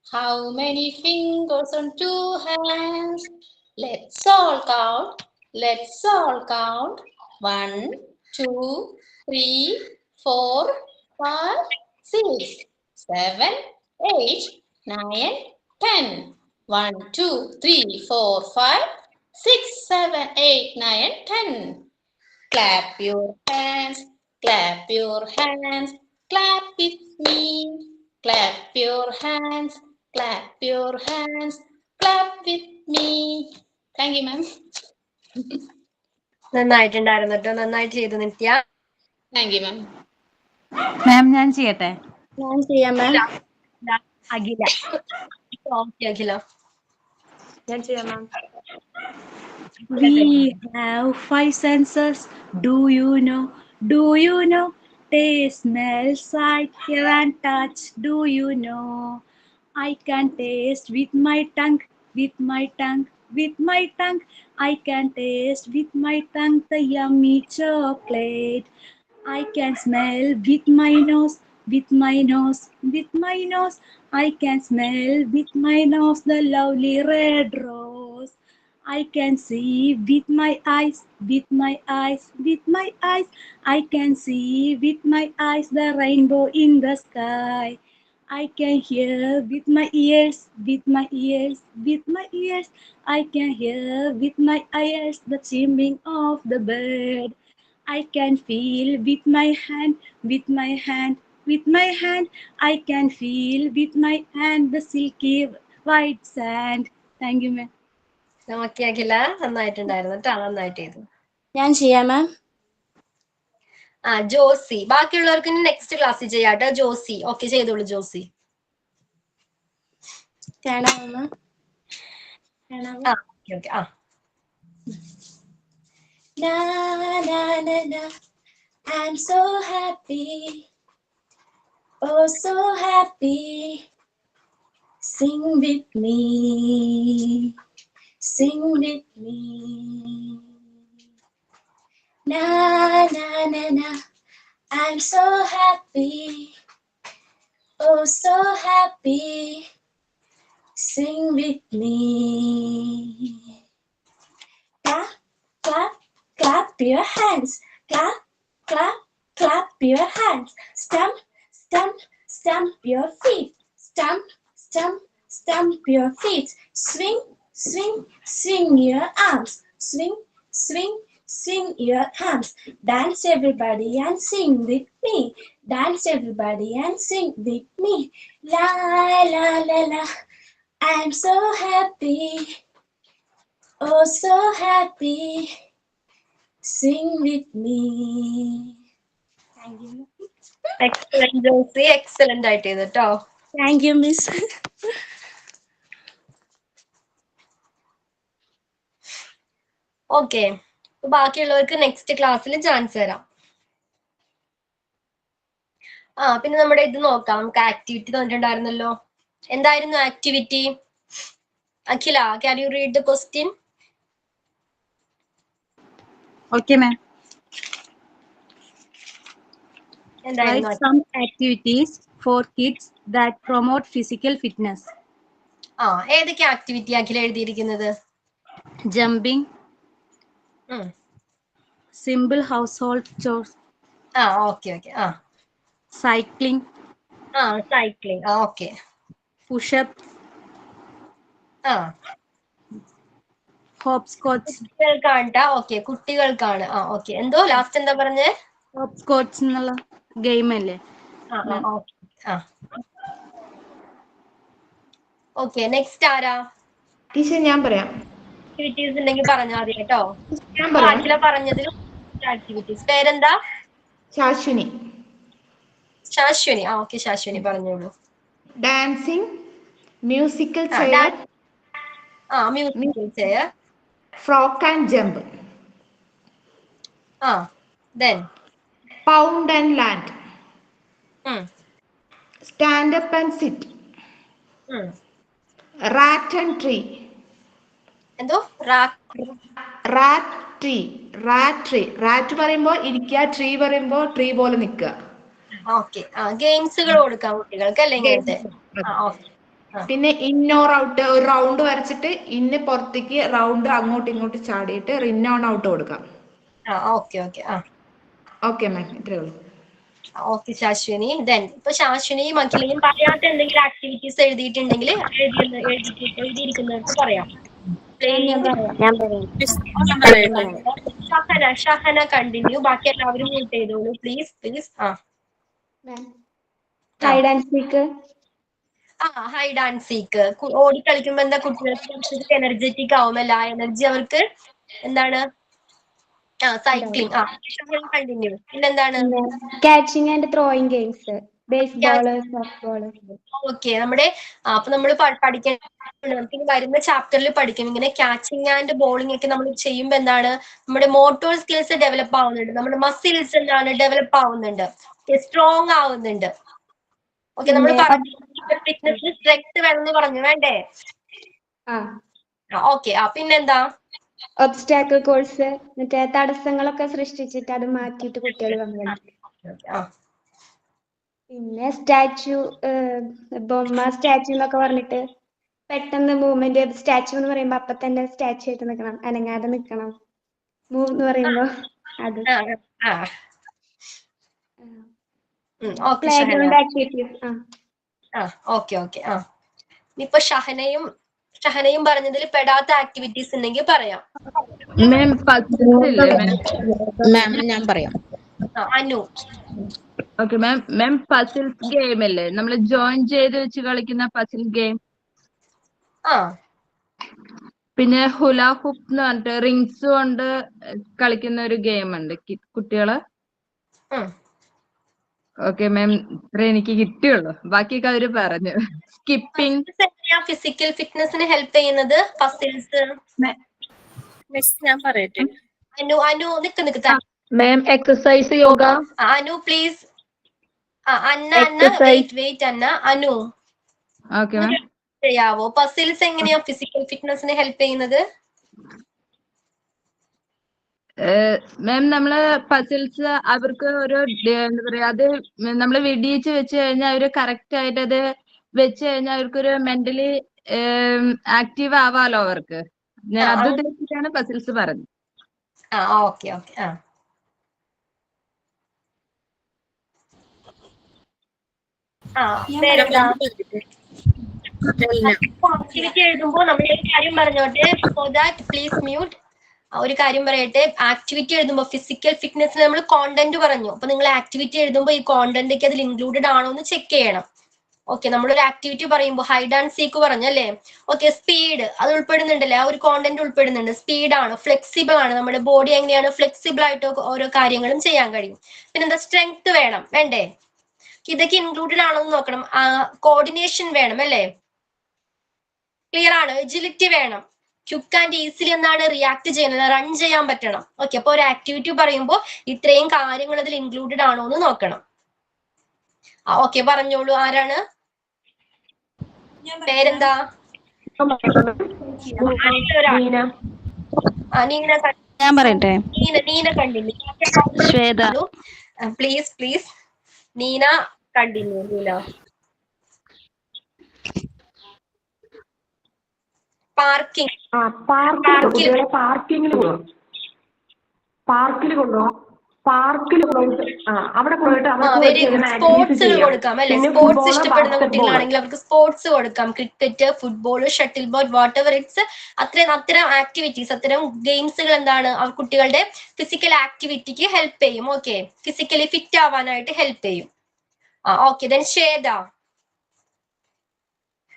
How many fingers on two hands? Let's all count. 1, 2, 3, 4, 5, 6, 7, 8, 9, 10. 1, 2, 3, 4, 5, 6, 7, 8, 9, 10. Clap your hands. Clap with me. Clap your hands with me. Thank you, ma'am. നന്നായിട്ടുണ്ടായിരുന്നു കേട്ടോ. നന്നായിട്ട് ചെയ്തു നിത്യ. Thank you, ma'am. മാം, ഞാൻ ചെയ്യട്ടെ? ഞാൻ ചെയ്യാം മാം. അഖില. Okay അഖില. ഞാൻ ചെയ്യാം മാം. We have 5 senses. Do you know? Taste, smell, sight, hear and touch. Do you know? I can taste with my tongue. I can taste with my tongue the yummy chocolate. I can smell with my nose. I can smell with my nose the lovely red rose. I can see with my eyes, with my eyes, with my eyes. I can see with my eyes the rainbow in the sky. I can hear with my ears, with my ears, with my ears. I can hear with my ears the chirping of the bird. I can feel with my hand, with my hand, with my hand. I can feel with my hand the silky white sand. Thank you, ma'am. Okay Akhila, നന്നായിട്ടുണ്ടായിരുന്നു കേട്ടോ, നന്നായിട്ട് ചെയ്തു. ഞാൻ ചെയ്യാം മാം. ജോസി, ബാക്കിയുള്ളവർക്ക് next ക്ലാസ്സിൽ ചെയ്യാട്ടോ. Josy okay ചെയ്തോളൂ. Josy Na na na na, I'm so happy, oh so happy. Sing with me, sing with me. Na na na na, I'm so happy, oh so happy. Sing with me. Clap, clap, clap your hands. Clap, clap, clap your hands. Stamp, stamp, stamp your feet. Stamp, stamp, stamp your feet. Swing, swing, swing your arms. Swing, swing, swing your arms. Dance everybody and sing with me. Dance everybody and sing with me. La la la la. I'm so happy, oh so happy. Sing with me. Thank you. Excellent Josy, excellent ആയിട്ട് ചെയ്തു കേട്ടോ. Thank you, Miss. Okay, ബാക്കിയുള്ളവർക്ക് next ക്ലാസ്സിൽ chance തരാം. പിന്നെ നമ്മുടെ ഇത് നോക്കാം. നമുക്ക് ആക്ടിവിറ്റി തന്നിട്ടുണ്ടായിരുന്നല്ലോ. എന്തായിരുന്നു activity? Akhila, can you read the question? Okay, ma'am. Write എന്തായിരുന്നു? some activities for kids that promote physical fitness. ഏതൊക്കെ ആക്ടിവിറ്റി അഖില എഴുതിയിരിക്കുന്നത്? Jumping, simple household chores. Okay okay. Cycling, cycling. Okay. push-up, hopscotch. കുട്ടികൾക്കാണ് ട്ടാ. Okay, കുട്ടികൾക്കാണ്. Okay. എന്തോ last എന്താ പറഞ്ഞേ? Hopscotch എന്നുള്ള ഗെയിം അല്ലേ? ഓക്കെ, നെക്സ്റ്റ് ആരാ? ടീച്ചർ ഞാൻ പറയാം. ആക്ടിവിറ്റീസ് ഉണ്ടെങ്കിൽ പറഞ്ഞാൽ മതി കേട്ടോ. ഞാൻ പറയാം. അഖില പറഞ്ഞതിലും ആക്ടിവിറ്റീസ്. പേരെന്താ? ശാശ്വിനി. ശാശ്വിനി. ഓക്കെ, ശാശ്വിനി പറഞ്ഞോളൂ. Dancing, musical chair, musical chair, frock and jump, then pound and land, stand up and sit, rat and tree. എന്തോ? റാറ്റ് പറയുമ്പോ ഇരിക്കുക, ട്രീ പറയുമ്പോ ട്രീ പോലെ നിൽക്കുക. ഓക്കെ, ഗെയിംസുകൾ കൊടുക്കാം കുട്ടികൾക്ക് അല്ലേ ഇങ്ങനത്തെ? പിന്നെ ഇൻ ഓർ ഔട്ട്, ഒരു റൗണ്ട് വരച്ചിട്ട് ഇന്ന് പുറത്തേക്ക് റൗണ്ട് അങ്ങോട്ടും ഇങ്ങോട്ടും ചാടിയിട്ട് ഇൻ ഓൺ ഔട്ട് കൊടുക്കാം. Okay okay. ഓക്കെ മാം, ഇത്രേ ഉള്ളൂ. ഓക്കെ ശാശ്വിനി. ദെൻ ഇപ്പൊ ശാശ്വിനിയും അഖിലയും പറയാത്ത എന്തെങ്കിലും ആക്ടിവിറ്റീസ് എഴുതിയിട്ടുണ്ടെങ്കിൽ എഴുതിയിരിക്കുന്നവർക്ക് പറയാം. ഷഹന കണ്ടിന്യൂ. ബാക്കി എല്ലാവരും മ്യൂട്ട് ചെയ്തോളൂ please please. Hide and seek. Hide and seek. ഓടിക്കളിക്കുമ്പോ എന്താ കുട്ടികൾക്ക് എനർജറ്റിക് ആവും, അല്ല എനർജി അവർക്ക് എന്താണ്? സൈക്ലിംഗ്. കണ്ടിന്യൂ. പിന്നെന്താണ്? Catching and throwing games, baseball, softball. Okay, നമ്മുടെ അപ്പൊ നമ്മൾ പഠിക്കാൻ നമുക്ക് വരുന്ന ചാപ്റ്ററിൽ പഠിക്കും. ഇങ്ങനെ ക്യാച്ചിങ് ആൻഡ് ബോളിംഗ് ഒക്കെ നമ്മൾ ചെയ്യുമ്പോൾ എന്താണ്, നമ്മുടെ മോട്ടോർ സ്കിൽസ് ഡെവലപ്പ് ആവുന്നുണ്ട്, നമ്മുടെ മസിൽസ് എന്താണ് ഡെവലപ്പ് ആവുന്നുണ്ട്, സ്ട്രോങ് ആവുന്നുണ്ട്. ഓക്കെ, നമ്മൾ ഫിറ്റ്നസിന് സ്ട്രെങ്ത് വേണമെന്ന് പറഞ്ഞു, വേണ്ടേ? ഓക്കെ. പിന്നെന്താ? ഒബ്സ്റ്റാക്കിൾ കോഴ്സ്, മറ്റേ തടസ്സങ്ങളൊക്കെ സൃഷ്ടിച്ചിട്ട് അത് മാറ്റിയിട്ട് കുട്ടികൾ പങ്കെടുക്കും. പിന്നെ സ്റ്റാച്യു, ബൊമ്മ സ്റ്റാച്യു എന്നൊക്കെ പറഞ്ഞിട്ട് പെട്ടെന്ന് മൂവ്മെന്റ് സ്റ്റാച്ചു എന്ന് പറയുമ്പോ അപ്പൊ തന്നെ സ്റ്റാച്ചു ആയിട്ട് നിൽക്കണം, അനങ്ങാതെ നിൽക്കണം. മൂവ് എന്ന് പറയുമ്പോ അത് പ്ലേ ഗ്രൗണ്ട് ആക്ടിവിറ്റീസ്. ഓക്കെ ഇനിയിപ്പോ ഷഹനയും പറഞ്ഞതിൽ പെടാത്ത ആക്ടിവിറ്റീസ് ഉണ്ടെങ്കിൽ പറയാം. മാം ഞാൻ പറയാം. Anu. Okay ma'am puzzles game അല്ലേ, നമ്മൾ ജോയിൻ ചെയ്ത് വെച്ച് കളിക്കുന്ന പസിൽ ഗെയിം. പിന്നെ ഹുല ഹുപ്പ് എന്ന് പറഞ്ഞിട്ട് റിങ്സ് കൊണ്ട് കളിക്കുന്ന ഒരു ഗെയിം ഉണ്ട് കുട്ടികള്. ഓക്കെ മാം, ഇത്രേ എനിക്ക് കിട്ടിയുള്ളൂ, ബാക്കിയൊക്കെ അവര് പറഞ്ഞു. സ്കിപ്പിംഗ് ഫിസിക്കൽ ഫിറ്റ്നസിന് ഹെൽപ്പ് ചെയ്യുന്നത് പസിൽസ്. ഞാൻ പറയട്ടെ. അനു നിക്ക് ma'am exercise yoga. Anu please. Anna wait Anna. Anu ചെയ്യാവോ? പസിൽസ് എങ്ങനെയാ ഫിസിക്കൽ ഫിറ്റ്നസിന് ഹെൽപ്പ് ചെയ്യുന്നത്? മാം നമ്മള് പസിൽസ് അവർക്ക് ഒരു എന്താ പറയാ, അത് നമ്മള് വെടിയിച്ച് വെച്ച് കഴിഞ്ഞാൽ അവര് കറക്റ്റ് ആയിട്ട് അത് വെച്ച് കഴിഞ്ഞാൽ അവർക്കൊരു മെന്റലി ആക്റ്റീവ് ആവാലോ അവർക്ക്. ഞാൻ അത് ഉദ്ദേശിച്ചാണ് പസിൽസ് പറഞ്ഞത്. ഓക്കെ ആക്ടിവിറ്റി എഴുതുമ്പോ നമ്മൾ ഒരു കാര്യം പറഞ്ഞോട്ടെ. So that please mute. ഒരു കാര്യം പറയട്ടെ, ആക്ടിവിറ്റി എഴുതുമ്പോൾ ഫിസിക്കൽ ഫിറ്റ്നസിന് നമ്മൾ കോണ്ടന്റ് പറഞ്ഞു. അപ്പൊ നിങ്ങൾ ആക്ടിവിറ്റി എഴുതുമ്പോൾ ഈ കോണ്ടന്റ് ഒക്കെ അതിൽ ഇൻക്ലൂഡഡ് ആണോ എന്ന് ചെക്ക് ചെയ്യണം. ഓക്കെ, നമ്മളൊരു ആക്ടിവിറ്റി പറയുമ്പോൾ ഹൈഡ് ആൻഡ് സീക്ക് പറഞ്ഞു അല്ലേ? ഓക്കെ, സ്പീഡ് അത് ഉൾപ്പെടുന്നുണ്ടല്ലേ? ആ ഒരു കോണ്ടന്റ് ഉൾപ്പെടുന്നുണ്ട്. സ്പീഡാണ്, ഫ്ലെക്സിബിൾ ആണ്, നമ്മുടെ ബോഡി എങ്ങനെയാണ് ഫ്ലെക്സിബിൾ ആയിട്ട് ഓരോ കാര്യങ്ങളും ചെയ്യാൻ കഴിയും. പിന്നെന്താ, സ്ട്രെങ്ത് വേണ്ടേ? ഇതൊക്കെ ഇൻക്ലൂഡഡ് ആണോ എന്ന് നോക്കണം. കോർഡിനേഷൻ വേണം അല്ലേ? ക്ലിയർ ആണ്. എജിലിറ്റി വേണം. ക്വിക്ക് ആൻഡ് ഈസിലി എന്താണ് റിയാക്ട് ചെയ്യുന്നത്, റൺ ചെയ്യാൻ പറ്റണം. ഓക്കെ, അപ്പൊ ഒരു ആക്ടിവിറ്റി പറയുമ്പോൾ ഇത്രയും കാര്യങ്ങൾ അതിൽ ഇൻക്ലൂഡഡ് ആണോ എന്ന് നോക്കണം. ഓക്കെ, പറഞ്ഞോളൂ. ആരാണ്? പേരെന്താ? ഞാൻ പറയട്ടെ. Neena continue. Shweta. Please Neena continue. Neena. Sports കൊടുക്കാം അല്ലെ? സ്പോർട്സ് ഇഷ്ടപ്പെടുന്ന കുട്ടികളാണെങ്കിൽ അവർക്ക് സ്പോർട്സ് കൊടുക്കാം. Cricket, football, shuttle board, whatever it's. അത്തരം ആക്ടിവിറ്റീസ്, അത്തരം ഗെയിംസുകൾ എന്താണ് കുട്ടികളുടെ ഫിസിക്കൽ ആക്ടിവിറ്റിക്ക് ഹെൽപ്പ് ചെയ്യും. ഓക്കെ, ഫിസിക്കലി ഫിറ്റ് ആവാനായിട്ട് ഹെൽപ്പ് ചെയ്യും. Okay, then Shweta.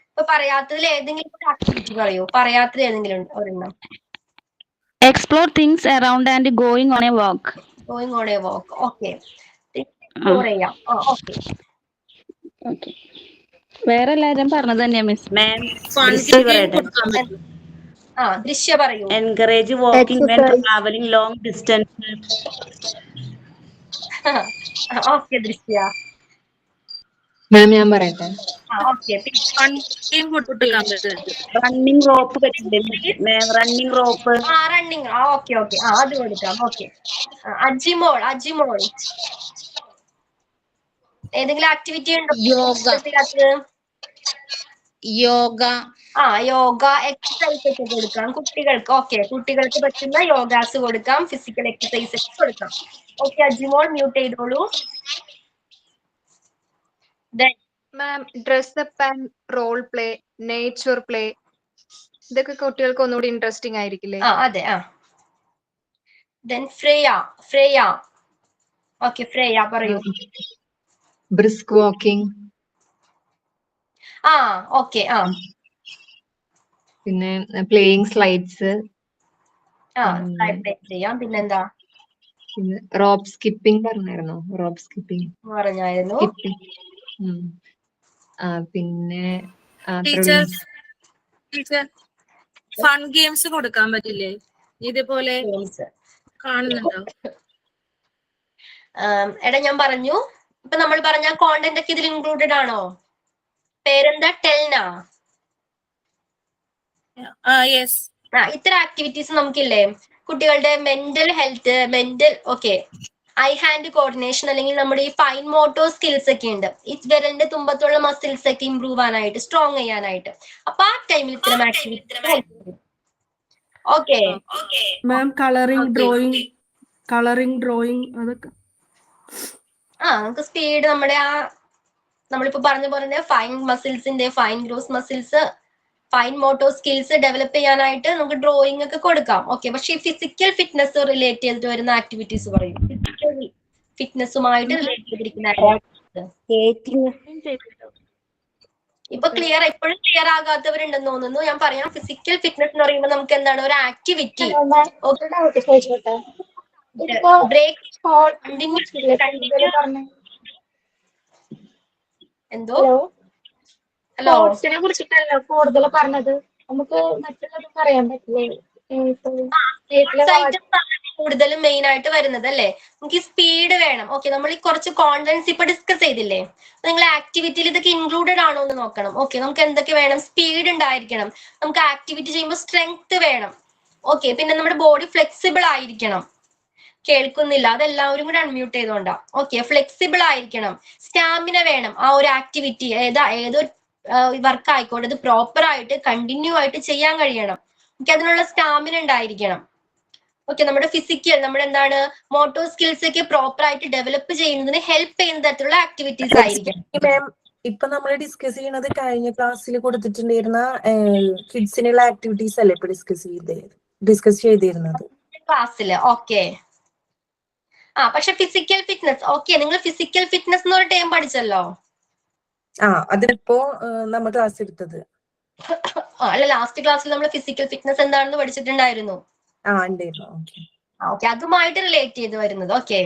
ഇപ്പൊ പറയാത്തതിൽ ഏതെങ്കിലും ഒരു ആക്ടിവിറ്റി പറയൂ. പറയാത്തത് ഏതെങ്കിലും ഒരെണ്ണം. Explore things around and going on a walk. Okay. Explore ചെയ്യാം. ഓക്കെ, വേറെ എല്ലാവരും പറഞ്ഞത് തന്നെയാ മിസ്. ദൃശ്യ പറയൂ. Encourage walking when traveling long distance. Okay ദൃശ്യ. മാം ഞാൻ പറയട്ടെ. റണ്ണിംഗ് റോപ്പ് പറ്റില്ലേ? Running rope. റണ്ണിംഗ്. ഓക്കെ അത് കൊടുക്കാം. ഓക്കെ, അജിമോൾ ഏതെങ്കിലും ആക്ടിവിറ്റി ഉണ്ടോ? യോഗ എക്സസൈസ് ഒക്കെ കൊടുക്കാം കുട്ടികൾക്ക്. ഓക്കെ, കുട്ടികൾക്ക് പറ്റുന്ന യോഗാസ് കൊടുക്കാം, ഫിസിക്കൽ എക്സസൈസസ് കൊടുക്കാം. ഓക്കെ, അജിമോൾ മ്യൂട്ട് ചെയ്തോളൂ. Ma'am, dress up and role play, nature play, ഇതൊക്കെ കുട്ടികൾക്ക് ഒന്നുകൂടി ഇൻട്രസ്റ്റിംഗ് ആയിരിക്കില്ലേ? അതെ. ഫ്രേയ. ഓക്കെ, ഫ്രേയ പറയൂ. Brisk walking. ഓക്കെ. പിന്നെ പ്ലേയിങ് സ്ലൈഡ്സ്. ചെയ്യാം. പിന്നെന്താ? റോപ്പ് സ്കിപ്പിംഗ് പറഞ്ഞായിരുന്നു. പറഞ്ഞായിരുന്നു. പിന്നെ ഫൺ ഗെയിംസ് കൊടുക്കാൻ പറ്റില്ലേ? ഇതുപോലെ കാണുന്നുണ്ടോ? എടാ ഞാൻ പറഞ്ഞു, ഇപ്പൊ നമ്മൾ പറഞ്ഞ കോണ്ടന്റ് ഒക്കെ ഇതിൽ ഇൻക്ലൂഡഡ് ആണോ? പേരെന്താ? ടെൽന. ഇത്തരം ആക്ടിവിറ്റീസ് നമുക്കില്ലേ? കുട്ടികളുടെ mental health, I hand coordination അല്ലെങ്കിൽ നമ്മുടെ ഈ ഫൈൻ മോട്ടോർ സ്കിൽസ് ഒക്കെ ഉണ്ട്. ഈ വിരലിന്റെ തുമ്പത്തുള്ള മസിൽസ് ഒക്കെ ഇമ്പ്രൂവ് ആവാനായിട്ട്, സ്ട്രോങ് ചെയ്യാനായിട്ട്. അപ്പൊ ആ ടൈമിൽ ഇത്തരം activity. Okay ma'am colouring drawing അതൊക്കെ നമുക്ക് സ്പീഡ് നമ്മുടെ നമ്മളിപ്പോ പറഞ്ഞ പോലെ തന്നെ ഫൈൻ മസിൽസിന്റെ fine gross muscles, fine motor skills develop ചെയ്യാനായിട്ട് നമുക്ക് ഡ്രോയിങ് ഒക്കെ കൊടുക്കാം. ഓക്കെ, പക്ഷെ ഈ ഫിസിക്കൽ ഫിറ്റ്നസ് റിലേറ്റ് ചെയ്തിട്ട് വരുന്ന ആക്ടിവിറ്റീസ് പറയും. ഫിസിക്കൽ ഫിറ്റ്നസുമായിട്ട് റിലേറ്റ് ചെയ്തിരിക്കുന്ന ഇപ്പൊ ഇപ്പോഴും ക്ലിയർ ആകാത്തവരുണ്ടെന്ന് തോന്നുന്നു. ഞാൻ പറയാം, ഫിസിക്കൽ ഫിറ്റ്നസ് എന്ന് പറയുമ്പോൾ നമുക്ക് എന്താണ് ഒരു ആക്ടിവിറ്റി. എന്തോ ഹലോ സ്പോർട്സിനെ കുറിച്ചിട്ടല്ലോ കൂടുതൽ പറഞ്ഞത്, നമുക്ക് മറ്റുള്ളത് പറയാൻ പറ്റില്ലേ? കൂടുതലും മെയിൻ ആയിട്ട് വരുന്നത് അല്ലേ? നമുക്ക് സ്പീഡ് വേണം. ഓക്കെ, നമ്മൾ ഈ കുറച്ച് കോണ്ടന്റ്സ് ഇപ്പൊ ഡിസ്കസ് ചെയ്തില്ലേ, നിങ്ങൾ ആക്ടിവിറ്റിയിൽ ഇതൊക്കെ ഇൻക്ലൂഡഡ് ആണോ എന്ന് നോക്കണം. ഓക്കെ, നമുക്ക് എന്തൊക്കെ വേണം? സ്പീഡ് ഉണ്ടായിരിക്കണം, നമുക്ക് ആക്ടിവിറ്റി ചെയ്യുമ്പോൾ സ്ട്രെങ്ത് വേണം. ഓക്കെ, പിന്നെ നമ്മുടെ ബോഡി ഫ്ലെക്സിബിൾ ആയിരിക്കണം. കേൾക്കുന്നില്ല, അതെല്ലാവരും കൂടെ അൺമ്യൂട്ട് ചെയ്തോണ്ടാ. ഓക്കെ, ഫ്ലെക്സിബിൾ ആയിരിക്കണം, സ്റ്റാമിന വേണം. ആ ഒരു ആക്ടിവിറ്റി ഏതൊരു വർക്ക് ആയിക്കോട്ടെ, അത് പ്രോപ്പർ ആയിട്ട് കണ്ടിന്യൂ ആയിട്ട് ചെയ്യാൻ കഴിയണം. ഓക്കെ, അതിനുള്ള സ്റ്റാമിന ഉണ്ടായിരിക്കണം. ഓക്കെ, നമ്മുടെ ഫിസിക്കൽ, നമ്മുടെ എന്താണ് മോട്ടോർ സ്കിൽസ് ഒക്കെ പ്രോപ്പർ ആയിട്ട് ഡെവലപ്പ് ചെയ്യുന്നതിന് ഹെൽപ്പ് ചെയ്യുന്ന തരത്തിലുള്ള ആക്ടിവിറ്റീസ് ആയിരിക്കണം. ഇപ്പൊ നമ്മൾ ഡിസ്കസ് ചെയ്യുന്നത് കഴിഞ്ഞ ക്ലാസ്സിൽ കൊടുത്തിട്ടുണ്ടായിരുന്ന കിഡ്സിനുള്ള ആക്ടിവിറ്റീസ് അല്ലേ ഇപ്പൊ ഡിസ്കസ് ചെയ്തിരുന്നത് ക്ലാസ്സില്? ഓക്കെ, പക്ഷെ ഫിസിക്കൽ ഫിറ്റ്നസ്, ഓക്കെ, നിങ്ങൾ ഫിസിക്കൽ ഫിറ്റ്നസ് എന്ന് ഒരു ടൈം പഠിച്ചല്ലോ. അതിപ്പോ നമ്മൾ ക്ലാസ് എടുത്തത് അല്ല, ലാസ്റ്റ് ക്ലാസ്സിൽ നമ്മൾ ഫിസിക്കൽ ഫിറ്റ്നസ് എന്താണെന്ന് പഠിച്ചിട്ടുണ്ടായിരുന്നു. ഓക്കെ, അതുമായിട്ട് റിലേറ്റ് ചെയ്ത് വരുന്നത്. ഓക്കെ,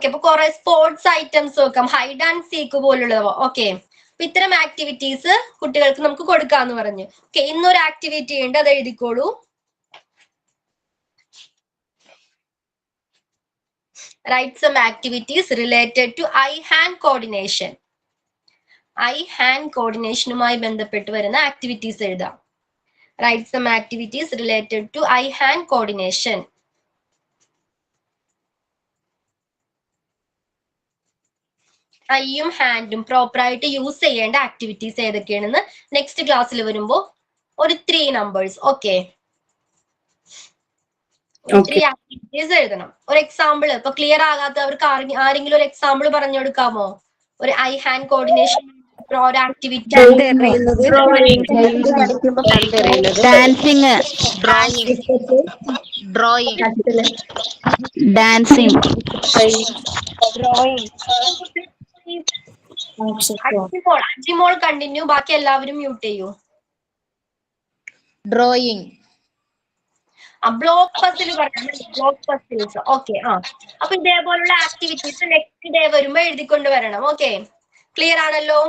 അപ്പൊ കുറെ സ്പോർട്സ് ഐറ്റംസ് നോക്കാം, ഹൈഡ് ആൻഡ് സീക്ക് പോലുള്ളവ. ഓക്കെ, അപ്പൊ ഇത്തരം ആക്ടിവിറ്റീസ് കുട്ടികൾക്ക് നമുക്ക് കൊടുക്കാന്ന് പറഞ്ഞു. ഓക്കെ, ഇന്നൊരു ആക്ടിവിറ്റി ഉണ്ട്, അത് എഴുതിക്കോളൂ. Write some activities related to eye-hand coordination. Eye-hand coordinationുമായി ബന്ധപ്പെട്ട് വരുന്ന ആക്ടിവിറ്റീസ് എഴുതാം. Write some activities related to eye-hand coordination. ഐയും ഹാൻഡും പ്രോപ്പർ ആയിട്ട് യൂസ് ചെയ്യേണ്ട ആക്ടിവിറ്റീസ് ഏതൊക്കെയാണെന്ന് നെക്സ്റ്റ് ക്ലാസ്സിൽ വരുമ്പോൾ ഒരു 3 numbers. ഓക്കെ, 3 ആക്ടിവിറ്റീസ് എഴുതണം. ഒരു എക്സാമ്പിൾ ഇപ്പൊ ക്ലിയർ ആകാത്തവർക്ക് ആരെങ്കിലും ഒരു എക്സാമ്പിൾ പറഞ്ഞു കൊടുക്കാമോ? ഒരു ഐ ഹാൻഡ് കോർഡിനേഷൻ ഒരു activity. Dancing, dancing, Ajimol continue, ബാക്കി എല്ലാവരും മ്യൂട്ട് ചെയ്യൂ. ഡ്രോയിങ്, ബ്ലോക്ക് പസിൽ പറയാം, ബ്ലോക്ക് പസിൽസ്. ഓക്കെ, അപ്പൊ ഇതേപോലുള്ള ആക്ടിവിറ്റീസ് നെക്സ്റ്റ് ഡേ വരുമ്പോ എഴുതിക്കൊണ്ട് വരണം. ഓക്കെ, ക്ലിയർ ആണല്ലോ?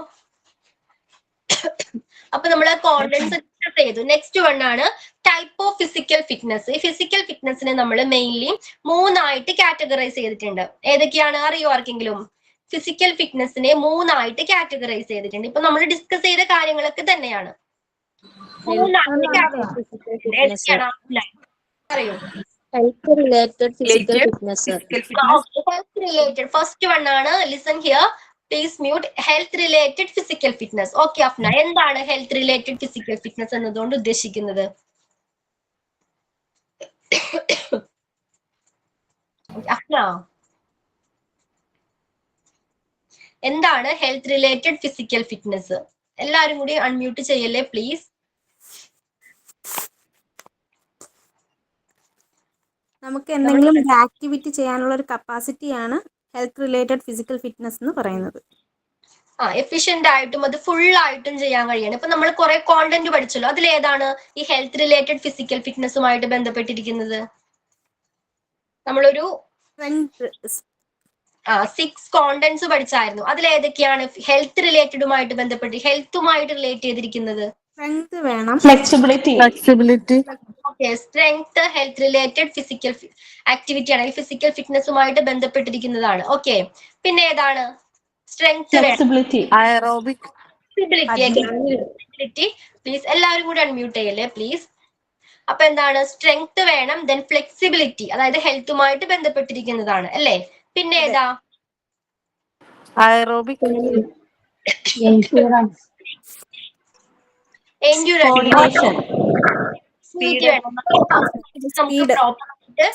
അപ്പൊ നമ്മള് കോണ്ടന്റ്സ് ഡിസ്കസ് ചെയ്തു. നെക്സ്റ്റ് വൺ ആണ് ടൈപ്പ് ഓഫ് ഫിസിക്കൽ ഫിറ്റ്നസ്. ഈ ഫിസിക്കൽ ഫിറ്റ്നസിനെ നമ്മൾ മെയിൻലി 3 ആയിട്ട് കാറ്റഗറൈസ് ചെയ്തിട്ടുണ്ട്. ഏതൊക്കെയാണ് അറിയോ ആർക്കെങ്കിലും? ഫിസിക്കൽ ഫിറ്റ്നസിനെ 3 ആയിട്ട് കാറ്റഗറൈസ് ചെയ്തിട്ടുണ്ട്. ഇപ്പൊ നമ്മൾ ഡിസ്കസ് ചെയ്ത കാര്യങ്ങളൊക്കെ തന്നെയാണ്. 3 ആയിട്ട് കാറ്റഗറൈസ് പറയൂ. Health related physical fitness. Health related. First one ആണ്, listen here. Please mute. Health related physical fitness. Okay, Afna, എന്താണ് health related physical fitness എന്നതുകൊണ്ട് ഉദ്ദേശിക്കുന്നത്? അഫ്ന, എന്താണ് health related physical fitness? എല്ലാരും കൂടി അൺമ്യൂട്ട് ചെയ്യല്ലേ പ്ലീസ്. നമുക്ക് എന്തെങ്കിലും ഒരു ആക്ടിവിറ്റി ചെയ്യാനുള്ള ഒരു കപ്പാസിറ്റിയാണ് ഹെൽത്ത് റിലേറ്റഡ് ഫിസിക്കൽ ഫിറ്റ്നസ് എന്ന് പറയുന്നത്. എഫിഷ്യന്റ് ആയിട്ടും അത് ഫുൾ ആയിട്ടും ചെയ്യാൻ കഴിയണം. ഇപ്പൊ നമ്മൾ കുറെ കോണ്ടന്റ് പഠിച്ചല്ലോ, അതിലേതാണ് ഈ ഹെൽത്ത് റിലേറ്റഡ് ഫിസിക്കൽ ഫിറ്റ്നസുമായിട്ട് ബന്ധപ്പെട്ടിരിക്കുന്നത്? നമ്മളൊരു 6 കോണ്ടന്റ്സ് പഠിച്ചായിരുന്നു. അതിലേതൊക്കെയാണ് ഹെൽത്ത് റിലേറ്റഡുമായിട്ട് ബന്ധപ്പെട്ട് ഹെൽത്തുമായിട്ട് റിലേറ്റ് ചെയ്തിരിക്കുന്നത്? സ്ട്രെങ്ത് വേണം, flexibility. Okay, strength health related physical activity ആണ്, ഫിസിക്കൽ ഫിറ്റ്നസുമായിട്ട് ബന്ധപ്പെട്ടിരിക്കുന്നതാണ്. ഓക്കെ, പിന്നെ ഏതാണ്? സ്ട്രെങ്ത്, അയറോബിക്, പ്ലീസ് എല്ലാവരും കൂടി അൺമ്യൂട്ട് ചെയ്യല്ലേ പ്ലീസ്. അപ്പൊ എന്താണ്? സ്ട്രെങ്ത് വേണം, ദെൻ ഫ്ലെക്സിബിലിറ്റി, അതായത് ഹെൽത്തുമായിട്ട് ബന്ധപ്പെട്ടിരിക്കുന്നതാണ് അല്ലേ? പിന്നെ ഏതാ? aerobic, endurance, coordination, സ്പീഡ് വേണം. നമുക്ക് പ്രോപ്പറായിട്ട്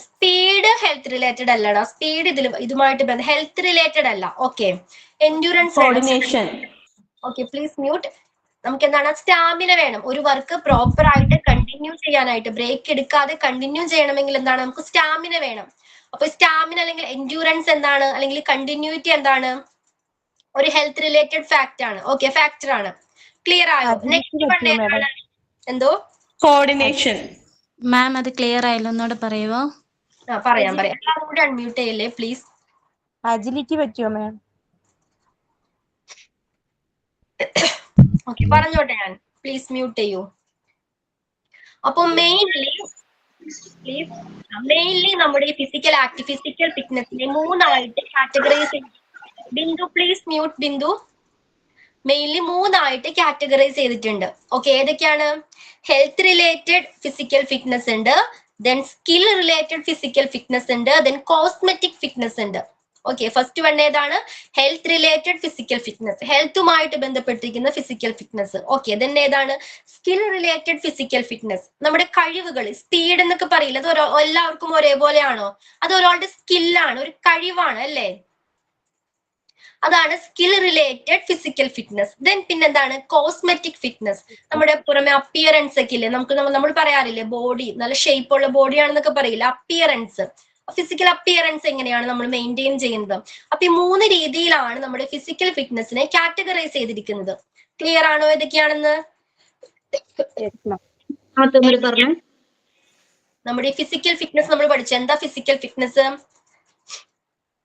സ്പീഡ് ഹെൽത്ത് റിലേറ്റഡ് അല്ലടാ. സ്പീഡ് ഇതുമായിട്ട് ഹെൽത്ത് റിലേറ്റഡ് അല്ല. Okay, endurance, coordination, okay please mute. നമുക്ക് എന്താണ്? സ്റ്റാമിന വേണം. ഒരു വർക്ക് പ്രോപ്പർ ആയിട്ട് കണ്ടിന്യൂ ചെയ്യാനായിട്ട്, ബ്രേക്ക് എടുക്കാതെ കണ്ടിന്യൂ ചെയ്യണമെങ്കിൽ എന്താണ്? നമുക്ക് സ്റ്റാമിന വേണം. അപ്പൊ സ്റ്റാമിന അല്ലെങ്കിൽ എൻഡ്യൂറൻസ് എന്താണ്, അല്ലെങ്കിൽ കണ്ടിന്യൂറ്റി എന്താണ്? ഒരു ഹെൽത്ത് റിലേറ്റഡ് ഫാക്ട് ആണ്. ഓക്കെ, ഫാക്ടർ ആണ്. ക്ലിയർ ആയോ? നെക്സ്റ്റ് വൺ ഏതാണ്? എന്തോ? coordination. മാം അത് ക്ലിയർ ആയില്ല, ഒന്നുകൂടെ പറയുമോ? പറയാം. എല്ലാവരും കൂടി അൺമ്യൂട്ട് ചെയ്യല്ലേ പ്ലീസ്. agility പറ്റുമോ മാം? ഓക്കെ, പറഞ്ഞോട്ടെ ഞാൻ. പ്ലീസ് മ്യൂട്ട് ചെയ്യൂ. അപ്പൊ മെയിൻലി നമ്മുടെ ഈ ഫിസിക്കൽ ഫിറ്റ്നസിനെ 3 ആയിട്ട് കാറ്റഗറൈസ് ചെയ്യും. Bindu please mute. Bindu, mainly 3 ആയിട്ട് കാറ്റഗറൈസ് ചെയ്തിട്ടുണ്ട്. ഓക്കെ, ഏതൊക്കെയാണ്? ഹെൽത്ത് റിലേറ്റഡ് ഫിസിക്കൽ ഫിറ്റ്നസ് ഉണ്ട്, then skill related physical fitness ഉണ്ട്, ദെൻ കോസ്മെറ്റിക് ഫിറ്റ്നസ് ഉണ്ട്. ഓക്കെ, ഫസ്റ്റ് വൺ ഏതാണ്? ഹെൽത്ത് റിലേറ്റഡ് ഫിസിക്കൽ ഫിറ്റ്നസ്, ഹെൽത്തുമായിട്ട് ബന്ധപ്പെട്ടിരിക്കുന്ന ഫിസിക്കൽ ഫിറ്റ്നസ്. ഓക്കെ, ദെൻ ഏതാണ്? സ്കിൽ റിലേറ്റഡ് ഫിസിക്കൽ ഫിറ്റ്നസ്, നമ്മുടെ കഴിവുകൾ, സ്പീഡ് എന്നൊക്കെ പറയില്ല, അത് എല്ലാവർക്കും ഒരേപോലെയാണോ? അത് ഒരാളുടെ സ്കില്ലാണ്, ഒരു കഴിവാണ് അല്ലേ? അതാണ് skill related physical fitness. Then പിന്നെന്താണ്? കോസ്മെറ്റിക് ഫിറ്റ്നസ്, നമ്മുടെ പുറമെ അപ്പിയറൻസ് ഒക്കെ ഇല്ലേ, നമ്മൾ പറയാറില്ലേ ബോഡി നല്ല ഷേപ്പ് ഉള്ള ബോഡിയാണെന്നൊക്കെ പറയില്ല, അപ്പിയറൻസ്, ഫിസിക്കൽ അപ്പിയറൻസ് എങ്ങനെയാണ് നമ്മൾ മെയിൻറ്റെയിൻ ചെയ്യുന്നത്. അപ്പൊ ഈ 3 രീതിയിലാണ് നമ്മുടെ ഫിസിക്കൽ ഫിറ്റ്നസിനെ കാറ്റഗറൈസ് ചെയ്തിരിക്കുന്നത്. ക്ലിയർ ആണോ ഏതൊക്കെയാണെന്ന്? നമ്മുടെ ഫിസിക്കൽ ഫിറ്റ്നസ് നമ്മൾ പഠിച്ചു. എന്താ ഫിസിക്കൽ ഫിറ്റ്നസ്?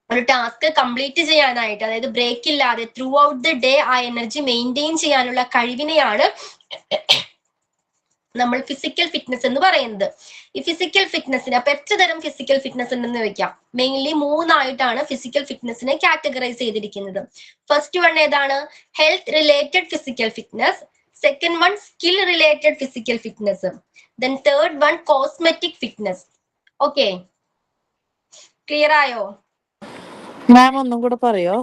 ഒരു ടാസ്ക് കംപ്ലീറ്റ് ചെയ്യാനായിട്ട്, അതായത് ബ്രേക്ക് ഇല്ലാതെ ത്രൂ ഔട്ട് ദ ഡേ ആ എനർജി മെയിൻറ്റെയിൻ ചെയ്യാനുള്ള കഴിവിനെയാണ് നമ്മൾ ഫിസിക്കൽ ഫിറ്റ്നസ് എന്ന് പറയുന്നത്. ഈ ഫിസിക്കൽ ഫിറ്റ്നസിന് അപ്പൊ എത്ര തരം ഫിസിക്കൽ ഫിറ്റ്നസ് ഉണ്ടെന്ന് വെക്കാം. മെയിൻലി 3 ആയിട്ടാണ് ഫിസിക്കൽ ഫിറ്റ്നസിനെ കാറ്റഗറൈസ് ചെയ്തിരിക്കുന്നത്. ഫസ്റ്റ് വൺ ഏതാണ്? Health related physical fitness. Second one skill related physical fitness. Then third one cosmetic fitness. Okay, clear ആയോ? മാം ഒന്നും കൂടെ പറയോ?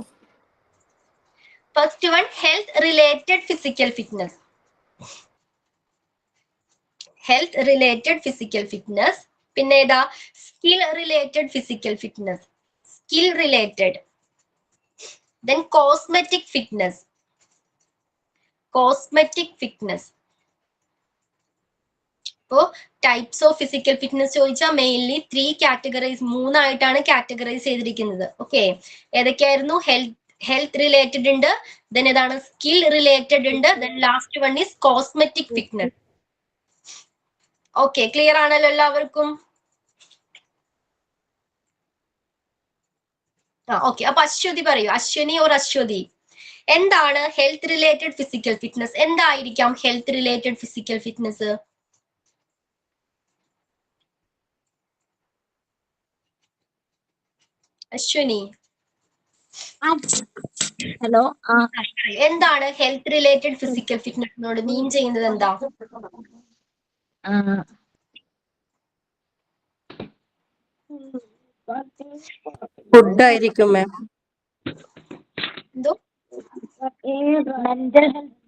First one health related physical fitness, health related physical fitness. പിന്നെ ഏതാ? Skill related physical fitness, skill related. Then cosmetic fitness, cosmetic fitness. അപ്പോ types of physical fitness ചോദിച്ചാൽ mainly 3 categorise, 3 ആയിട്ടാണ് categorise ചെയ്തിരിക്കുന്നത്. ഓക്കെ, ഏതൊക്കെയായിരുന്നു? ഹെൽത്ത് റിലേറ്റഡ് ഉണ്ട്, then ഏതാണ്? Skill related ഉണ്ട്, then last one is cosmetic fitness. Okay, clear ആണല്ലോ എല്ലാവർക്കും? Okay, അപ്പൊ അശ്വതി പറയൂ. അശ്വനി ഓർ അശ്വതി, എന്താണ് ഹെൽത്ത് റിലേറ്റഡ് ഫിസിക്കൽ ഫിറ്റ്നസ്? എന്തായിരിക്കാം health related physical fitness? Ashwani, hello, എന്താണ് ഹെൽത്ത് റിലേറ്റഡ് ഫിസിക്കൽ ഫിറ്റ്നസിനോട് മീൻ ചെയ്യുന്നത്? എന്താ? ഫുഡ് ആയിരിക്കും മാം. എന്തോ? മെന്റൽ ഹെൽത്ത്,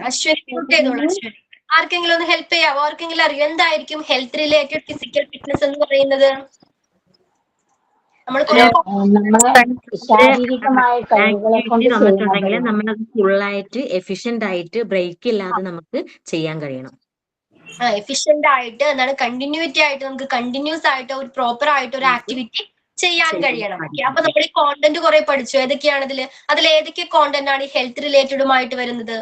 അശ്വനി മ്യൂട്ട് ചെയ്തോളൂ. അശ്വനി, ആർക്കെങ്കിലും ഒന്ന് ഹെൽപ്പ് ചെയ്യാവോ? ആർക്കെങ്കിലും അറിയോ എന്തായിരിക്കും ഹെൽത്ത് റിലേറ്റഡ് ഫിസിക്കൽ ഫിറ്റ്നസ് എന്ന് പറയുന്നത്? നമ്മൾ ശാരീരികമായ കഴിവുകളെ കൊണ്ട് തന്നിട്ടുണ്ടെങ്കിൽ നമ്മളത് ഫുള്ളായിട്ട് എഫിഷ്യന്റ് ആയിട്ട് ബ്രേക്ക് ഇല്ലാതെ നമുക്ക് ചെയ്യാൻ കഴിയണം. എഫിഷ്യന്റ് ആയിട്ട് എന്താണ്? കണ്ടിന്യൂറ്റി ആയിട്ട് നമുക്ക് കണ്ടിന്യൂസ് ആയിട്ട് ഒരു പ്രോപ്പർ ആയിട്ട് ഒരു ആക്ടിവിറ്റി ചെയ്യാൻ കഴിയണം. ഓക്കെ, അപ്പൊ നമ്മൾ ഈ കോണ്ടന്റ് കുറെ പഠിച്ചു. ഏതൊക്കെയാണ് അതിൽ ഏതൊക്കെ കോണ്ടന്റ് ആണ് ഈ ഹെൽത്ത് റിലേറ്റഡുമായിട്ട് വരുന്നത്?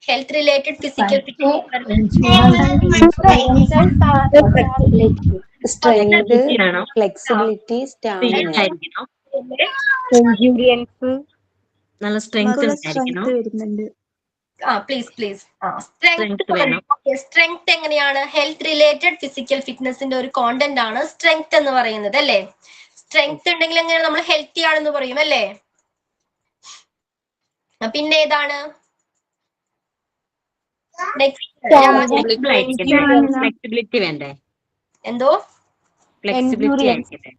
Health related physical strength, flexibility, stamina, endurance, നല്ല സ്ട്രെങ്ത് ഉണ്ടായിരിക്കണം. പ്ലീസ് സ്ട്രെങ്ത് എങ്ങനെയാണ്? ഹെൽത്ത് റിലേറ്റഡ് ഫിസിക്കൽ ഫിറ്റ്നസിന്റെ ഒരു കോണ്ടന്റ് ആണ് സ്ട്രെങ്ത് എന്ന് പറയുന്നത് അല്ലേ? സ്ട്രെങ്ത് ഉണ്ടെങ്കിൽ എങ്ങനെയാണ് നമ്മൾ ഹെൽത്തി ആണെന്ന് പറയും അല്ലേ? പിന്നെ ഏതാണ് ഫ്ലെക്സിബിലിറ്റി വേണ്ടേ? എന്തോ ഫ്ലെക്സിബിലിറ്റി ആയിരിക്കട്ടെ.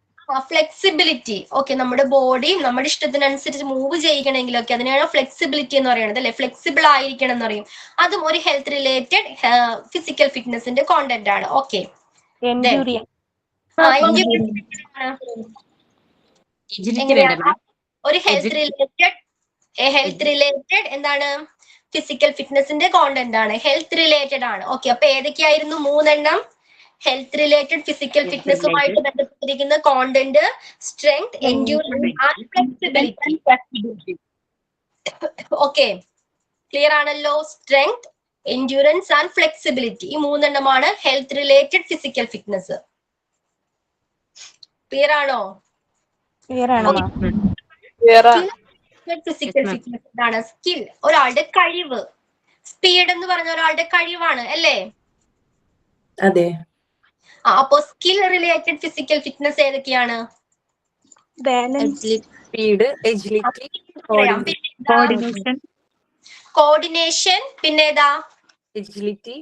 ഫ്ലെക്സിബിലിറ്റി. ഓക്കെ, നമ്മുടെ ബോഡി നമ്മുടെ ഇഷ്ടത്തിനനുസരിച്ച് മൂവ് ചെയ്യിക്കണമെങ്കിലൊക്കെ അതിനാണ് ഫ്ലെക്സിബിലിറ്റി എന്ന് പറയുന്നത് അല്ലെ. ഫ്ലെക്സിബിൾ ആയിരിക്കണം എന്ന് പറയും. അതും ഒരു ഹെൽത്ത് റിലേറ്റഡ് ഫിസിക്കൽ ഫിറ്റ്നസിന്റെ കോണ്ടന്റ് ആണ്. ഓക്കെ, ഒരു ഹെൽത്ത് റിലേറ്റഡ് എന്താണ് ഫിസിക്കൽ ഫിറ്റ്നസിന്റെ കോണ്ടന്റ് ആണ്, ഹെൽത്ത് റിലേറ്റഡ് ആണ്. ഓക്കെ, അപ്പൊ ഏതൊക്കെയായിരുന്നു 3 ഹെൽത്ത് റിലേറ്റഡ് ഫിസിക്കൽ ഫിറ്റ്നസുമായിട്ട് ബന്ധപ്പെട്ടിരിക്കുന്ന content? Strength, endurance and flexibility. Okay, clear ആണല്ലോ? സ്ട്രെങ്ത്, എൻഡ്യൂറൻസ് ആൻഡ് ഫ്ലെക്സിബിലിറ്റി, ഈ 3 health related physical fitness. Clear ആണോ? ഫിസിക്കൽ ഫിറ്റ്നസ് എന്താണ്? സ്കിൽ, ഒരാളുടെ കഴിവ്. സ്പീഡ് എന്ന് പറഞ്ഞ ഒരാളുടെ കഴിവാണ് അല്ലേ? അതെ. അപ്പോ സ്കിൽ റിലേറ്റഡ് ഫിസിക്കൽ ഫിറ്റ്നസ് ഏതൊക്കെയാണ്? സ്പീഡ്, എജിലിറ്റി, കോർഡിനേഷൻ, പിന്നെ ഏതാ? എജിലിറ്റി.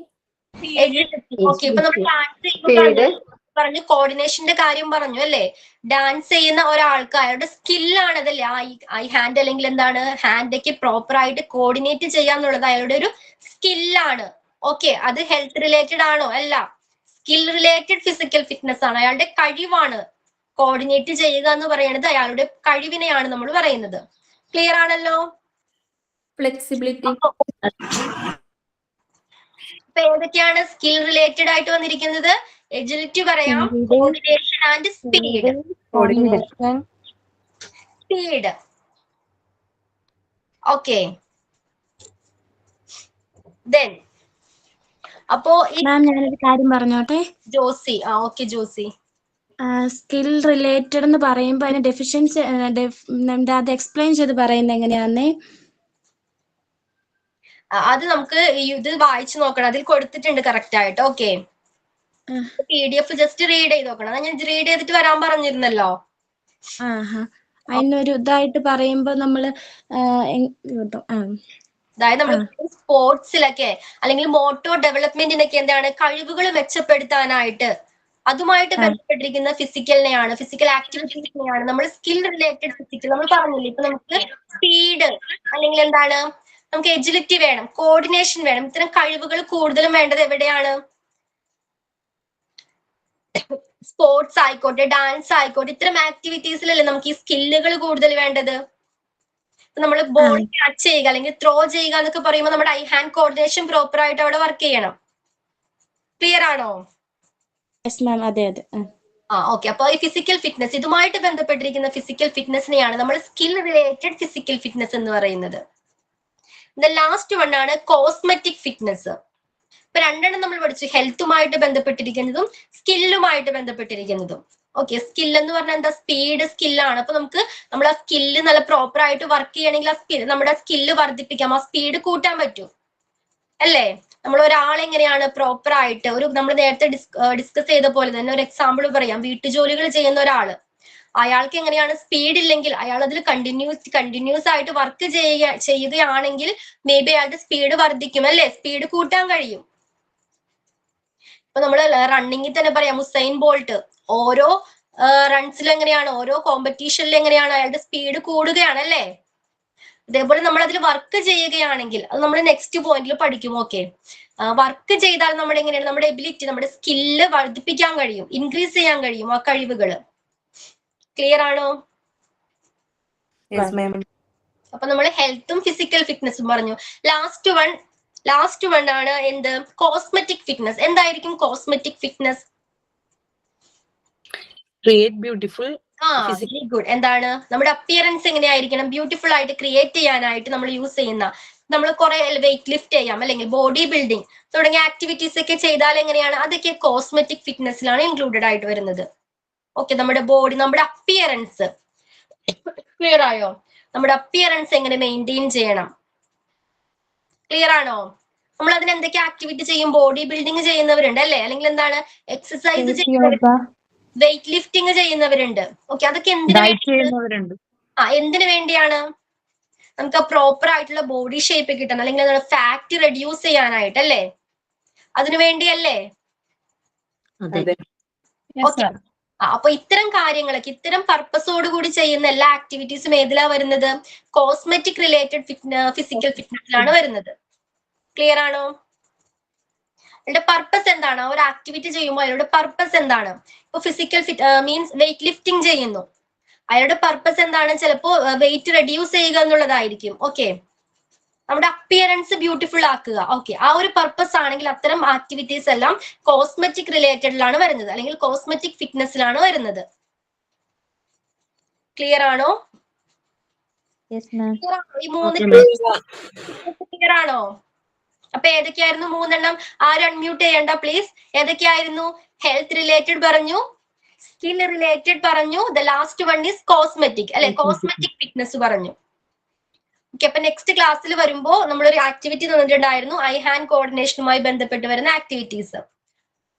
ഓക്കെ, ഇപ്പൊ നമ്മൾ ഡാൻസ് പറഞ്ഞു, കോർഡിനേഷന്റെ കാര്യം പറഞ്ഞു അല്ലേ? ഡാൻസ് ചെയ്യുന്ന ഒരാൾക്ക് അയാളുടെ സ്കില്ലാണ് അതല്ലേ, ഐ ഹാൻഡ് അല്ലെങ്കിൽ എന്താണ് ഹാൻഡൊക്കെ പ്രോപ്പർ ആയിട്ട് കോർഡിനേറ്റ് ചെയ്യാന്നുള്ളത് അയാളുടെ ഒരു സ്കില്ലാണ്. ഓക്കെ, അത് ഹെൽത്ത് റിലേറ്റഡ് ആണോ? അല്ല, സ്കിൽ റിലേറ്റഡ് ഫിസിക്കൽ ഫിറ്റ്നസ് ആണ്, അയാളുടെ കഴിവാണ്. കോർഡിനേറ്റ് ചെയ്യുക എന്ന് പറയുന്നത് അയാളുടെ കഴിവിനെയാണ് നമ്മൾ പറയുന്നത്. ക്ലിയർ ആണല്ലോ? ഫ്ലെക്സിബിലിറ്റി. ഇപ്പൊ ഏതൊക്കെയാണ് സ്കിൽ റിലേറ്റഡ് ആയിട്ട് വന്നിരിക്കുന്നത്? എജിലിറ്റി പറയാം, coordination and speed. Speed. Okay, then അപ്പോ ഞാനൊരു കാര്യം പറഞ്ഞോട്ടെ Josy. Okay Josy. Skill related എന്ന് പറയുമ്പോൾ അതിന് ഡെഫിഷ്യൻസി അത് എക്സ്പ്ലെയിൻ ചെയ്ത് പറയുന്നത് എങ്ങനെയാന്നേ? അത് നമുക്ക് ഇത് വായിച്ചു നോക്കണം, അതിൽ കൊടുത്തിട്ടുണ്ട് കറക്റ്റ് ആയിട്ട്. ഓക്കെ, PDF ജസ്റ്റ് റീഡ് ചെയ്ത് നോക്കണം. ഞാൻ റീഡ് ചെയ്തിട്ട് വരാൻ പറഞ്ഞിരുന്നല്ലോ. അതിനൊരു ഇതായിട്ട് പറയുമ്പോ നമ്മള് അതായത് നമ്മൾ സ്പോർട്സിലൊക്കെ അല്ലെങ്കിൽ മോട്ടോർ ഡെവലപ്മെന്റിനൊക്കെ എന്താണ് കഴിവുകൾ മെച്ചപ്പെടുത്താനായിട്ട് അതുമായിട്ട് ബന്ധപ്പെട്ടിരിക്കുന്ന ഫിസിക്കൽ ആക്ടിവിറ്റീസിനെയാണ് നമ്മൾ സ്കിൽ റിലേറ്റഡ് ഫിസിക്കൽ. നമ്മൾ പറഞ്ഞില്ലേ, ഇപ്പൊ നമുക്ക് സ്പീഡ് അല്ലെങ്കിൽ എന്താണ് നമുക്ക് എജിലിറ്റി വേണം, കോർഡിനേഷൻ വേണം. ഇത്തരം കഴിവുകൾ കൂടുതലും വേണ്ടത് എവിടെയാണ്? സ്പോർട്സ് ആയിക്കോട്ടെ, ഡാൻസ് ആയിക്കോട്ടെ, ഇത്തരം ആക്ടിവിറ്റീസിലല്ലേ നമുക്ക് ഈ സ്കില്ലുകൾ കൂടുതൽ വേണ്ടത്. നമ്മൾ ബോൾ ക്യാച്ച് ചെയ്യുക അല്ലെങ്കിൽ ത്രോ ചെയ്യുക എന്നൊക്കെ പറയുമ്പോൾ നമ്മുടെ ഐ ഹാൻഡ് കോർഡിനേഷൻ പ്രോപ്പർ ആയിട്ട് അവിടെ വർക്ക് ചെയ്യണം. ക്ലിയർ ആണോ? അതെ. ഓക്കെ, അപ്പൊ ഈ ഫിസിക്കൽ ഫിറ്റ്നസ് ഇതുമായിട്ട് ബന്ധപ്പെട്ടിരിക്കുന്ന ഫിസിക്കൽ ഫിറ്റ്നസിനെയാണ് നമ്മൾ സ്കിൽ റിലേറ്റഡ് ഫിസിക്കൽ ഫിറ്റ്നസ് എന്ന് പറയുന്നത്. ലാസ്റ്റ് വൺ ആണ് കോസ്മെറ്റിക് ഫിറ്റ്നസ്. ഇപ്പൊ 2 നമ്മൾ പഠിച്ചു, ഹെൽത്തുമായിട്ട് ബന്ധപ്പെട്ടിരിക്കുന്നതും സ്കില്ലുമായിട്ട് ബന്ധപ്പെട്ടിരിക്കുന്നതും. ഓക്കെ, സ്കിൽ എന്ന് പറഞ്ഞാൽ എന്താ? സ്പീഡ് സ്കില്ലാണ്. അപ്പൊ നമുക്ക് നമ്മൾ ആ സ്കില്ല് നല്ല പ്രോപ്പർ ആയിട്ട് വർക്ക് ചെയ്യണമെങ്കിൽ നമ്മുടെ സ്കില്ല് വർദ്ധിപ്പിക്കാം, ആ സ്പീഡ് കൂട്ടാൻ പറ്റും അല്ലേ? നമ്മൾ ഒരാളെങ്ങനെയാണ് പ്രോപ്പർ ആയിട്ട് നമ്മൾ നേരത്തെ ഡിസ്കസ് ചെയ്ത പോലെ തന്നെ ഒരു എക്സാമ്പിൾ പറയാം. വീട്ടുജോലികൾ ചെയ്യുന്ന ഒരാള്, അയാൾക്ക് എങ്ങനെയാണ് സ്പീഡ് ഇല്ലെങ്കിൽ അയാൾ അതിൽ കണ്ടിന്യൂസ് ആയിട്ട് വർക്ക് ചെയ്യുകയാണെങ്കിൽ മേ ബി അയാളുടെ സ്പീഡ് വർദ്ധിക്കും അല്ലേ? സ്പീഡ് കൂട്ടാൻ കഴിയും. ഇപ്പൊ നമ്മൾ റണ്ണിങ്ങിൽ തന്നെ പറയാം, ഉസൈൻ ബോൾട്ട് ഓരോ റൺസിൽ എങ്ങനെയാണ്, ഓരോ കോമ്പറ്റീഷനിൽ എങ്ങനെയാണ് അയാളുടെ സ്പീഡ് കൂടുകയാണ് അല്ലേ? അതേപോലെ നമ്മൾ അതിൽ വർക്ക് ചെയ്യുകയാണെങ്കിൽ അത് നമ്മൾ നെക്സ്റ്റ് പോയിന്റിൽ പഠിക്കും. ഓക്കെ, വർക്ക് ചെയ്താൽ നമ്മുടെ എങ്ങനെയാണ് നമ്മുടെ എബിലിറ്റി, നമ്മുടെ സ്കില്ല് വർദ്ധിപ്പിക്കാൻ കഴിയും, ഇൻക്രീസ് ചെയ്യാൻ കഴിയും ആ കഴിവുകള്. ക്ലിയർ ആണോ? അപ്പൊ നമ്മൾ ഹെൽത്തും ഫിസിക്കൽ ഫിറ്റ്നസും പറഞ്ഞു. ലാസ്റ്റ് വൺ ആണ് എന്ത്? Cosmetic fitness. എന്തായിരിക്കും cosmetic fitness? Create beautiful. Very good. എന്താണ് നമ്മുടെ അപ്പിയറൻസ് എങ്ങനെയായിരിക്കണം? ബ്യൂട്ടിഫുൾ ആയിട്ട് ക്രിയേറ്റ് ചെയ്യാനായിട്ട് നമ്മൾ യൂസ് ചെയ്യുന്ന, നമ്മൾ കുറെ വെയിറ്റ് ലിഫ്റ്റ് ചെയ്യാം അല്ലെങ്കിൽ ബോഡി ബിൽഡിംഗ് തുടങ്ങിയ ആക്ടിവിറ്റീസ് ഒക്കെ ചെയ്താൽ എങ്ങനെയാണ്? അതൊക്കെ കോസ്മെറ്റിക് ഫിറ്റ്നസിലാണ് ഇൻക്ലൂഡഡ് ആയിട്ട് വരുന്നത്. ഓക്കെ, നമ്മുടെ ബോഡി, നമ്മുടെ അപ്പിയറൻസ്. ക്ലിയർ ആയോ? നമ്മുടെ അപ്പിയറൻസ് എങ്ങനെ മെയിൻറ്റെയിൻ ചെയ്യണം? ക്ലിയർ ആണോ? നമ്മൾ അതിന് എന്തൊക്കെ ആക്ടിവിറ്റി ചെയ്യും? ബോഡി ബിൽഡിംഗ് ചെയ്യുന്നവരുണ്ട് അല്ലേ? അല്ലെങ്കിൽ എന്താണ് എക്സസൈസ് ചെയ്യുന്നവരുണ്ട്, വെയിറ്റ് ലിഫ്റ്റിംഗ് ചെയ്യുന്നവരുണ്ട്. ഓക്കെ, അതൊക്കെ എന്തിനു വേണ്ടിയാണ്? നമുക്ക് പ്രോപ്പർ ആയിട്ടുള്ള ബോഡി ഷേപ്പ് കിട്ടണം, അല്ലെങ്കിൽ ഫാറ്റ് റെഡ്യൂസ് ചെയ്യാനായിട്ട് അല്ലേ? അതിനു വേണ്ടിയല്ലേ? ഓക്കെ. അപ്പൊ ഇത്തരം കാര്യങ്ങളൊക്കെ, ഇത്തരം പർപ്പസോട് കൂടി ചെയ്യുന്ന എല്ലാ ആക്ടിവിറ്റീസും ഏതിലാ വരുന്നത്? കോസ്മെറ്റിക് റിലേറ്റഡ് ഫിസിക്കൽ ഫിറ്റ്നസിലാണ് വരുന്നത്. ക്ലിയർ ആണോ? അതിന്റെ പർപ്പസ് എന്താണ്? ഒരു ആക്ടിവിറ്റി ചെയ്യുമ്പോൾ അതിന്റെ പർപ്പസ് എന്താണ്? ഇപ്പൊ ഫിസിക്കൽ മീൻസ് വെയിറ്റ് ലിഫ്റ്റിംഗ് ചെയ്യുന്നു, അയാളുടെ പർപ്പസ് എന്താണ്? ചിലപ്പോ വെയിറ്റ് റെഡ്യൂസ് ചെയ്യുക എന്നുള്ളതായിരിക്കും. ഓക്കെ, നമ്മുടെ അപ്പിയറൻസ് ബ്യൂട്ടിഫുൾ ആക്കുക. ഓക്കെ, ആ ഒരു പർപ്പസ് ആണെങ്കിൽ അത്തരം ആക്ടിവിറ്റീസ് എല്ലാം കോസ്മെറ്റിക് റിലേറ്റഡിലാണ് വരുന്നത്, അല്ലെങ്കിൽ കോസ്മെറ്റിക് ഫിറ്റ്നസിലാണ് വരുന്നത്. ക്ലിയർ ആണോ? ഈ മൂന്ന് ക്ലിയർ ആണോ? അപ്പൊ ഏതൊക്കെയായിരുന്നു മൂന്നെണ്ണം? ആരും അൺമ്യൂട്ട് ചെയ്യണ്ട പ്ലീസ്. ഏതൊക്കെയായിരുന്നു? ഹെൽത്ത് റിലേറ്റഡ് പറഞ്ഞു, സ്കിൻ റിലേറ്റഡ് പറഞ്ഞു, the last one is cosmetic അല്ലെ? കോസ്മെറ്റിക് ഫിറ്റ്നസ് പറഞ്ഞു. ഓക്കെ, അപ്പൊ നെക്സ്റ്റ് ക്ലാസ്സിൽ വരുമ്പോ നമ്മളൊരു ആക്ടിവിറ്റി തന്നിട്ടുണ്ടായിരുന്നു, ഐ ഹാൻഡ് കോർഡിനേഷനുമായി ബന്ധപ്പെട്ട് വരുന്ന ആക്ടിവിറ്റീസ്.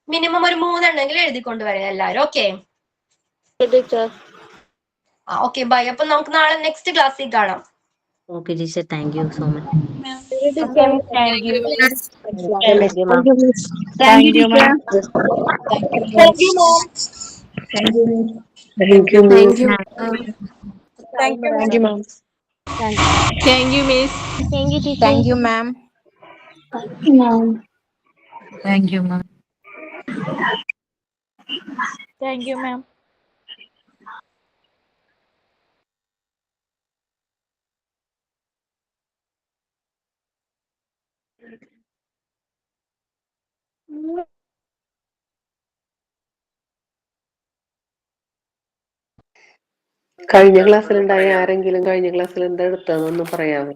മിനിമം ഒരു 3 എണ്ണെങ്കിലും എഴുതിക്കൊണ്ടുവരാം എല്ലാവരും. Okay okay, bye. അപ്പൊ നമുക്ക് നാളെ നെക്സ്റ്റ് ക്ലാസ്സിൽ കാണാം. Okay teacher, thank you so much. Thank you. Thank you, ma'am. Thank you ma'am. Thank you, ma'am. Thank you, ma'am. Thank you, Thank miss. you. Thank you, Thank you, ma'am. Thank you, miss. Thank you, teacher. Thank you, ma'am. Thank you, ma'am. Thank you, ma'am. കഴിഞ്ഞ ക്ലാസ്സിലുണ്ടായ ആരെങ്കിലും കഴിഞ്ഞ ക്ലാസ്സിൽ എന്താ എടുത്തതെന്നൊന്ന് പറയാമോ?